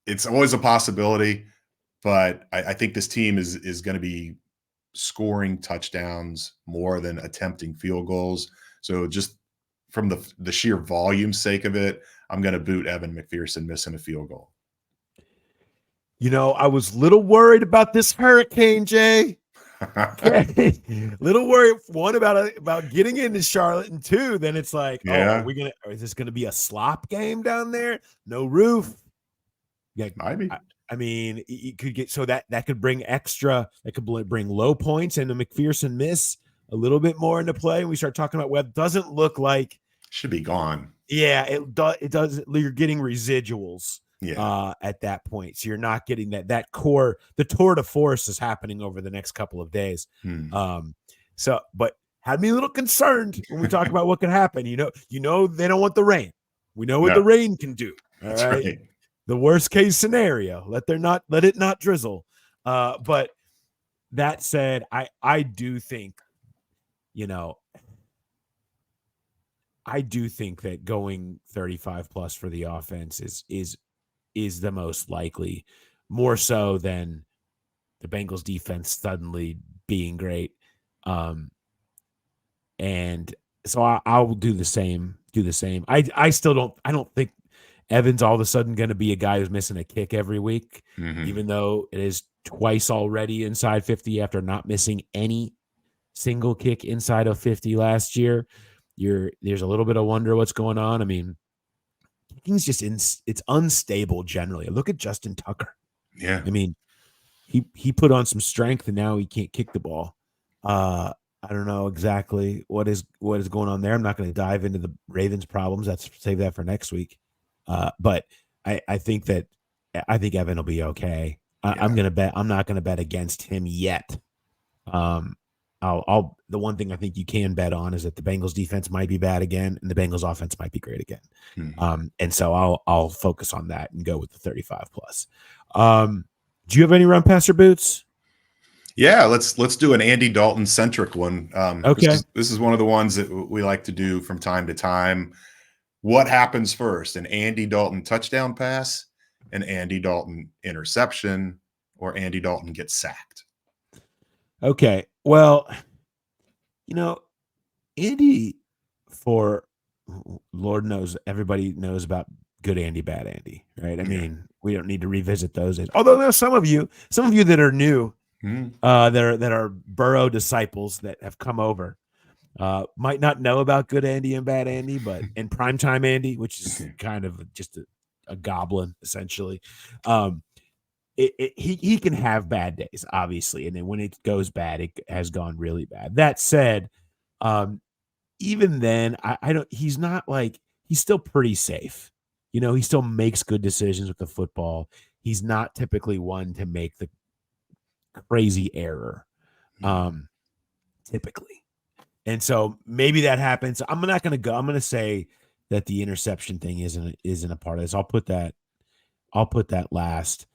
It's always a possibility, but I think this team is going to be scoring touchdowns more than attempting field goals. So just from the sheer volume sake of it, I'm going to boot Evan McPherson missing a field goal. I was a little worried about this hurricane, Jay. Little worried, one, about getting into Charlotte, and two, then it's like, yeah. Is this gonna be a slop game down there? No roof. Yeah, maybe. I mean, it could get so that could bring bring low points, and the McPherson miss a little bit more into play. We start talking about what doesn't look like should be gone. Yeah, it does. You're getting residuals. Yeah. At that point, so you're not getting that core. The tour de force is happening over the next couple of days. But had me a little concerned when we talk about what could happen. They don't want the rain. We know what the rain can do. All That's right. The worst case scenario. Let it not drizzle. But that said, I do think, I do think that going 35 plus for the offense is the most likely, more so than the Bengals defense suddenly being great. And so I'll do the same. I don't think Evan's all of a sudden going to be a guy who's missing a kick every week, even though it is twice already inside 50 after not missing any single kick inside of 50 last year. There's a little bit of wonder what's going on. I mean, kicking's just it's unstable generally. Look at Justin Tucker. Yeah. I mean, he put on some strength and now he can't kick the ball. I don't know exactly what is going on there. I'm not going to dive into the Ravens' problems. Save that for next week. But I think Evan will be okay. I'm not going to bet against him yet. The one thing I think you can bet on is that the Bengals defense might be bad again and the Bengals offense might be great again. And so I'll focus on that and go with the 35 plus. Do you have any run passer boots? Yeah, let's do an Andy Dalton centric one. Okay. This is one of the ones that we like to do from time to time. What happens first? An Andy Dalton touchdown pass, an Andy Dalton interception, or Andy Dalton gets sacked? Okay. Well, Andy, for Lord knows, everybody knows about good Andy, bad Andy, right? I mean, we don't need to revisit those. Although there's some of you that are new, that are Burrow disciples that have come over, might not know about good Andy and bad Andy, but in primetime Andy, which is kind of just a goblin essentially, he can have bad days, obviously, and then when it goes bad, it has gone really bad. That said, even then, he's not like, he's still pretty safe. He still makes good decisions with the football. He's not typically one to make the crazy error, typically. And so maybe that happens. I'm not going to go. I'm going to say that the interception thing isn't a part of this. I'll put that last.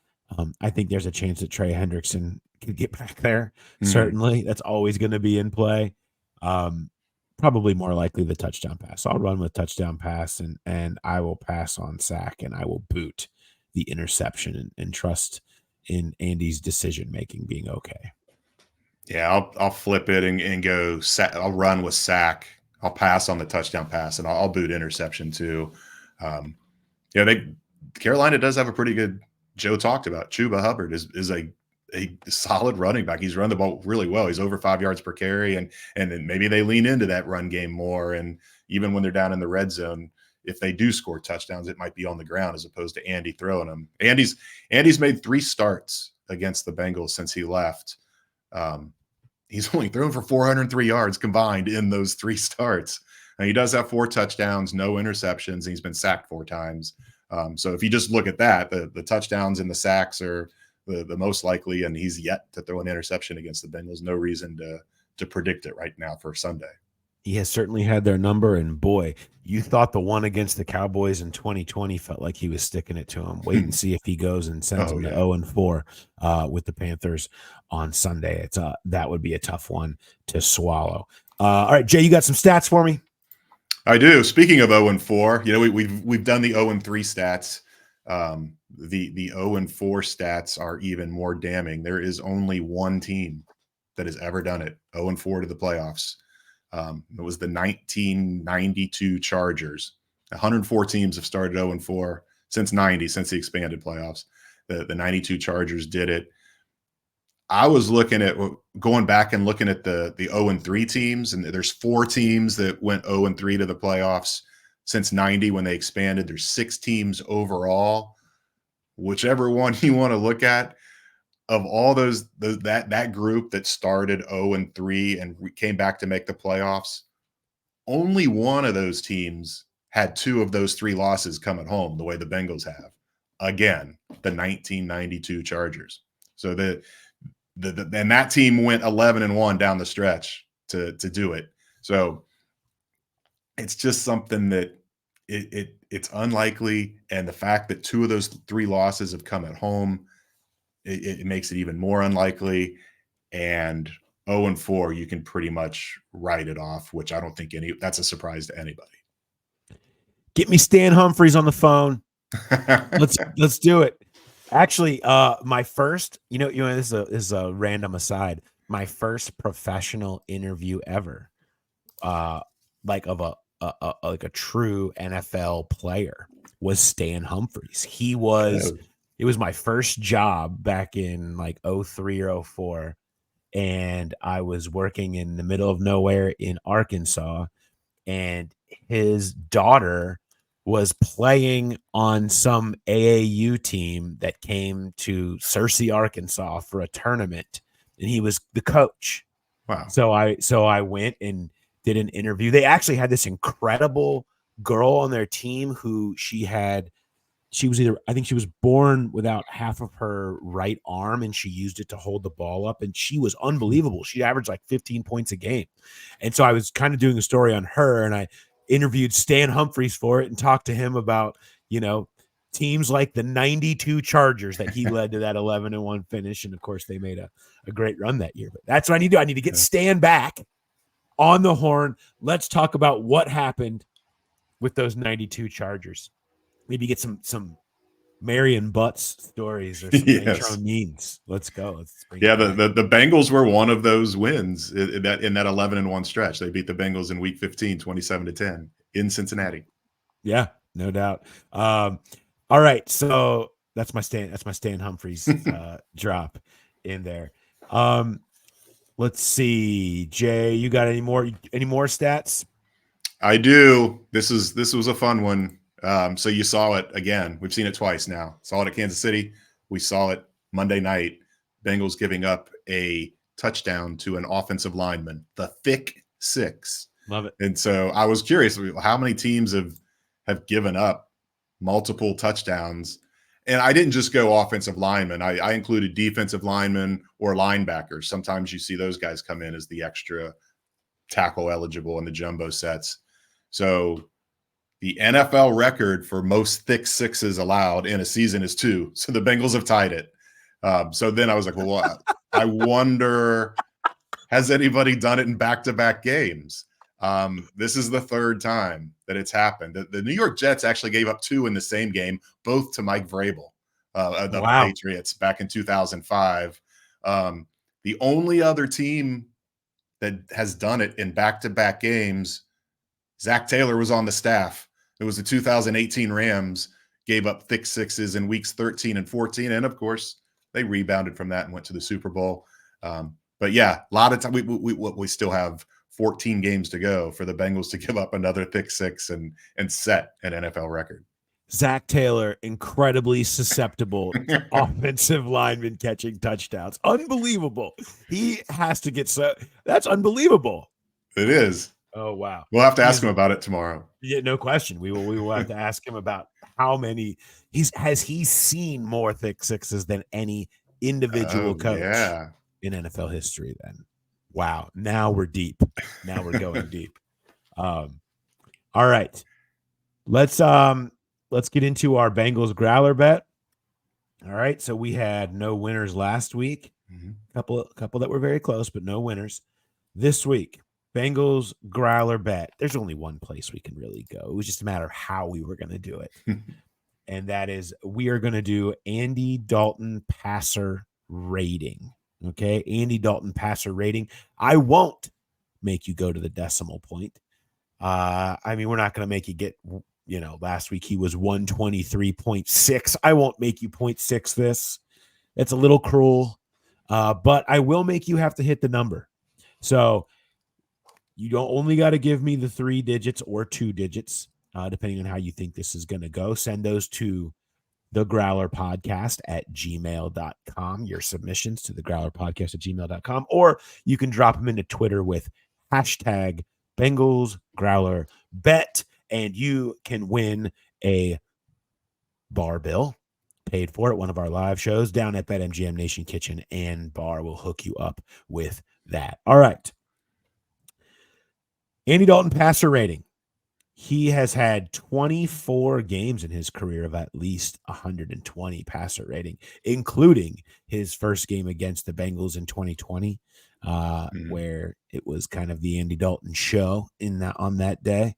I think there's a chance that Trey Hendrickson could get back there. Certainly, that's always going to be in play. Probably more likely the touchdown pass. So I'll run with touchdown pass, and I will pass on sack, and I will boot the interception and trust in Andy's decision making being okay. Yeah, I'll flip it and go. I'll run with sack. I'll pass on the touchdown pass, and I'll boot interception too. Carolina does have a pretty good. Joe talked about Chuba Hubbard is a a solid running back. He's run the ball really well. He's over 5 yards per carry, and then maybe they lean into that run game more. And even when they're down in the red zone, if they do score touchdowns, it might be on the ground as opposed to Andy throwing them. Andy's made 3 starts against the Bengals since he left. He's only thrown for 403 yards combined in those 3 starts. And he does have 4 touchdowns, no interceptions, and he's been sacked 4 times. So if you just look at that, the touchdowns and the sacks are the most likely, and he's yet to throw an interception against the Bengals. No reason to predict it right now for Sunday. He has certainly had their number, and boy, you thought the one against the Cowboys in 2020 felt like he was sticking it to him. Wait and see if he goes and sends them to 0-4 with the Panthers on Sunday. That would be a tough one to swallow. All right, Jay, you got some stats for me? I do. Speaking of 0-4, we've done the 0-3 stats. The 0-4 stats are even more damning. There is only one team that has ever done it, 0-4 to the playoffs. It was the 1992 Chargers. 104 teams have started 0-4 since the expanded playoffs. The 92 Chargers did it. I was going back and looking at the 0-3 teams, and there's 4 teams that went 0-3 to the playoffs since 90 when they expanded. There's 6 teams overall. Whichever one you want to look at, of all that group that started 0-3 and came back to make the playoffs, only one of those teams had 2 of those 3 losses come at home, the way the Bengals have. Again, the 1992 Chargers. So and that team went 11-1 down the stretch to do it. So it's just something that it's unlikely, and the fact that 2 of those 3 losses have come at home, it makes it even more unlikely. And 0-4, you can pretty much write it off, which I don't think that's a surprise to anybody. Get me Stan Humphries on the phone. Let's do it. Actually, my first, this is a random aside. My first professional interview ever, like of a true NFL player, was Stan Humphries. It was my first job back in like 03 or 04. And I was working in the middle of nowhere in Arkansas, and his daughter was playing on some AAU team that came to Searcy, Arkansas for a tournament, and he was the coach. Wow. So I went and did an interview. They actually had this incredible girl on their team who she was born without half of her right arm, and she used it to hold the ball up, and she was unbelievable. She averaged like 15 points a game. And so I was kind of doing a story on her, and I interviewed Stan Humphries for it and talked to him about, teams like the 92 Chargers that he led to that 11-1 finish. And of course they made a great run that year. But that's what I need to do. I need to get Stan back on the horn. Let's talk about what happened with those 92 Chargers. Maybe get some Marion Butts stories or some Natron Means. Let's go. The Bengals were one of those wins in that 11-1 stretch. They beat the Bengals in Week 15, 27-10 in Cincinnati. Yeah, no doubt. All right, so that's my Stan Humphries drop in there. Let's see, Jay, you got any more stats? I do. This was a fun one. So you saw it again. We've seen it twice now. Saw it at Kansas City. We saw it Monday night. Bengals giving up a touchdown to an offensive lineman, the thick 6. Love it. And so I was curious, how many teams have given up multiple touchdowns? And I didn't just go offensive linemen. I included defensive linemen or linebackers. Sometimes you see those guys come in as the extra tackle eligible in the jumbo sets. So the NFL record for most thick 6s allowed in a season is 2. So the Bengals have tied it. So then I was like, well, I wonder, has anybody done it in back-to-back games? This is the 3rd time that it's happened. The New York Jets actually gave up 2 in the same game, both to Mike Vrabel of the Patriots back in 2005. The only other team that has done it in back-to-back games, Zach Taylor was on the staff. It was the 2018 Rams, gave up thick 6s in weeks 13 and 14. And of course, they rebounded from that and went to the Super Bowl. But yeah, a lot of time we still have 14 games to go for the Bengals to give up another thick six and set an NFL record. Zach Taylor, incredibly susceptible to offensive linemen catching touchdowns. Unbelievable. He has to get that's unbelievable. It is. Oh, wow. We'll have to ask him about it tomorrow. Yeah, no question. We will have to ask him about how many has he seen more thick sixes than any individual coach in NFL history then. Wow. Now we're deep. Now we're going deep. All right. Let's get into our Bengals Growler bet. All right. So we had no winners last week. Couple that were very close, but no winners. This week, Bengals Growler bet. There's only one place we can really go. It was just a matter of how we were going to do it. And that is we are going to do Andy Dalton passer rating. Okay. Andy Dalton passer rating. I won't make you go to the decimal point. I mean, we're not going to make you get, last week he was 123.6. I won't make you 0.6 this. It's a little cruel, but I will make you have to hit the number. So you don't only got to give me the 3 digits or 2 digits, depending on how you think this is going to go. Send those to the Growler Podcast at gmail.com. Your submissions to the Growler Podcast at gmail.com, or you can drop them into Twitter with hashtag Bengals Growler Bet, and you can win a bar bill paid for at one of our live shows down at BetMGM Nation Kitchen and Bar. Will hook you up with that. All right. Andy Dalton passer rating. He has had 24 games in his career of at least 120 passer rating, including his first game against the Bengals in 2020, where it was kind of the Andy Dalton show on that day.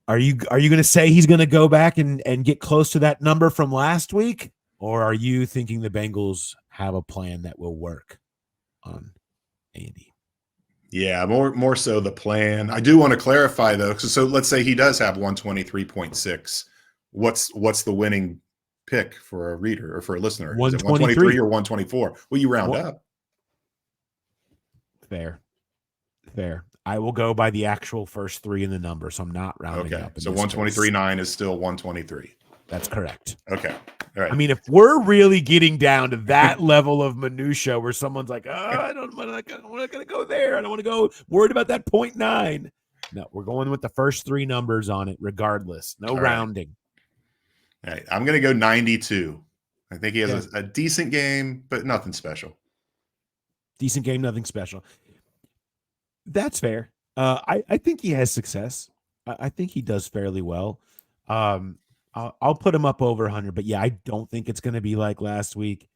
Are you going to say he's going to go back and get close to that number from last week, or are you thinking the Bengals have a plan that will work on Andy? Yeah, more so the plan. I do want to clarify though. So let's say he does have 123.6. What's the winning pick for a reader or for a listener? Is it 123 or 124? Well, you round up. Fair. I will go by the actual first 3 in the number, so I'm not rounding up. So 123.9 is still 123. That's correct. Okay. All right. I mean, if we're really getting down to that level of minutia where someone's like, I'm not going to go there. I don't want to go worried about that 0.9. No, we're going with the first 3 numbers on it regardless. No rounding. All right. I'm going to go 92. I think he has a decent game, but nothing special. Decent game, nothing special. That's fair. I think he has success. I think he does fairly well. I'll put him up over 100, but yeah, I don't think it's going to be like last week.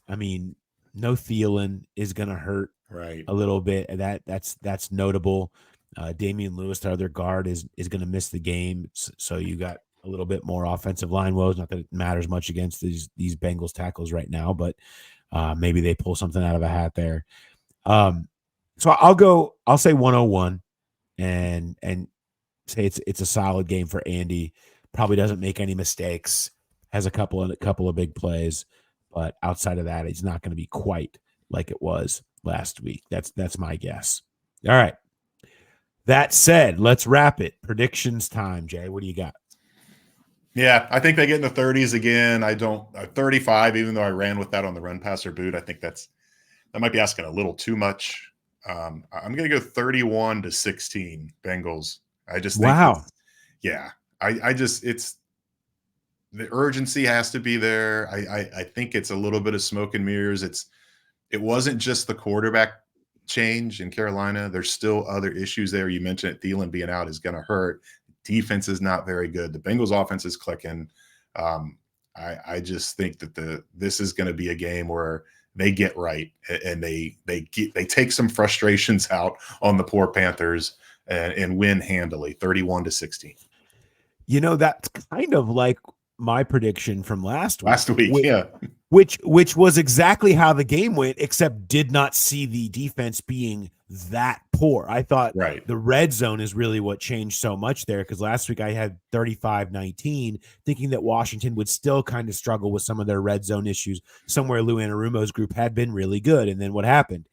I mean, no Thielen is going to hurt a little bit. That's notable. Damian Lewis, the other guard, is going to miss the game, so you got a little bit more offensive line woes. Not that it matters much against these Bengals tackles right now, but maybe they pull something out of a hat there. So I'll say 101 and say it's a solid game for Andy. Probably doesn't make any mistakes, has a couple of big plays, but outside of that, it's not going to be quite like it was last week. That's my guess. All right. That said, let's wrap it. Predictions time, Jay. What do you got? Yeah, I think they get in the 30s again. 35, even though I ran with that on the run passer boot. I think that might be asking a little too much. I'm going to go 31-16 Bengals. I just think it's the urgency has to be there. I think it's a little bit of smoke and mirrors. It wasn't just the quarterback change in Carolina. There's still other issues there. You mentioned it, Thielen being out is going to hurt. Defense is not very good. The Bengals offense is clicking. I just think that this is going to be a game where they get right and they take some frustrations out on the poor Panthers and win handily, 31-16. That's kind of like my prediction from last week. Yeah. which was exactly how the game went, except did not see the defense being that poor. I thought the red zone is really what changed so much there, because last week I had 35-19, thinking that Washington would still kind of struggle with some of their red zone issues, somewhere Lou Anarumo's group had been really good. And then what happened?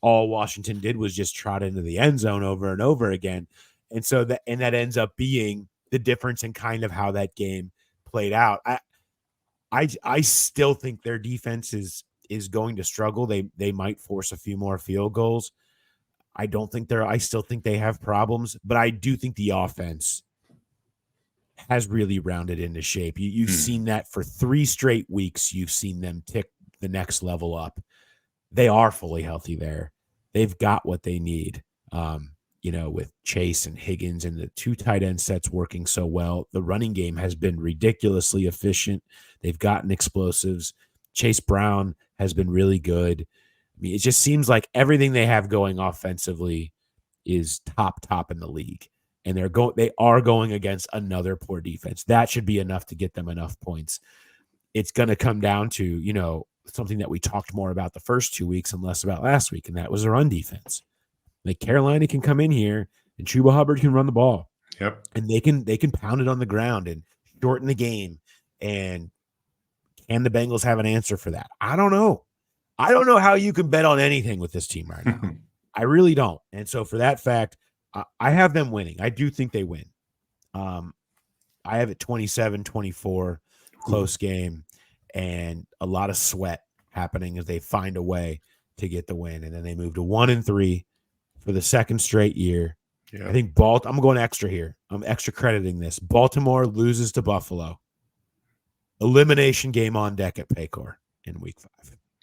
All Washington did was just trot into the end zone over and over again. And so that ends up being the difference in kind of how that game played out. I still think their defense is going to struggle. They might force a few more field goals. I still think they have problems, but I do think the offense has really rounded into shape. You've seen that for 3 straight weeks. You've seen them tick the next level up. They are fully healthy there. They've got what they need. With Chase and Higgins and the 2 tight end sets working so well. The running game has been ridiculously efficient. They've gotten explosives. Chase Brown has been really good. I mean, it just seems like everything they have going offensively is top in the league. And they are going against another poor defense. That should be enough to get them enough points. It's going to come down to, something that we talked more about the first 2 weeks and less about last week, and that was the run defense. Like, Carolina can come in here and Chuba Hubbard can run the ball. Yep. And they can pound it on the ground and shorten the game. And can the Bengals have an answer for that? I don't know. I don't know how you can bet on anything with this team right now. I really don't. And so for that fact, I have them winning. I do think they win. I have it 27-24, close game, and a lot of sweat happening as they find a way to get the win. And then they move to 1-3 for the second straight year. Yeah. I think I'm going extra here. I'm extra crediting this. Baltimore loses to Buffalo. Elimination game on deck at Paycor in week 5.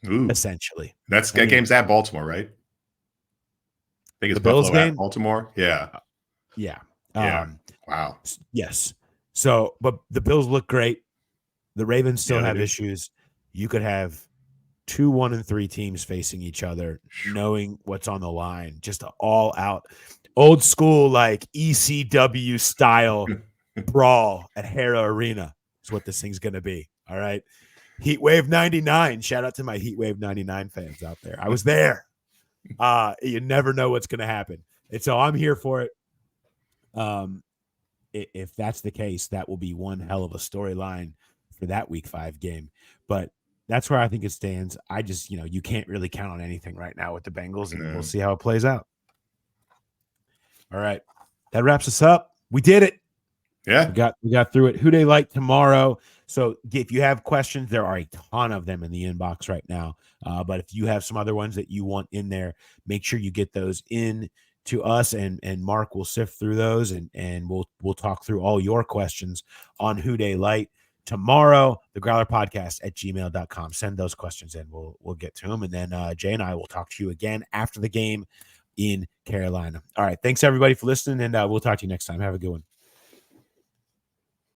Ooh. Essentially. That game's at Baltimore, right? I think it's Buffalo at Baltimore. Yeah. Yeah. Wow. Yes. So, but the Bills look great. The Ravens still have issues. You could have 2 1-3 teams facing each other, knowing what's on the line. Just an all-out, old school, like ECW style brawl at Hera Arena is what this thing's going to be. All right. Heatwave 99. Shout out to my Heatwave 99 fans out there. I was there. You never know what's going to happen. And so I'm here for it. If that's the case, that will be one hell of a storyline for that week 5 game. But that's where I think it stands. I just, you can't really count on anything right now with the Bengals, and we'll see how it plays out. All right. That wraps us up. We did it. Yeah. We got through it. Who they like tomorrow. So if you have questions, there are a ton of them in the inbox right now. But if you have some other ones that you want in there, make sure you get those in to us, and Mark will sift through those, and we'll talk through all your questions on Who Dey Light tomorrow. The Growler Podcast at gmail.com. Send those questions in. We'll get to them. And then Jay and I will talk to you again after the game in Carolina. All right. Thanks everybody for listening, and we'll talk to you next time. Have a good one.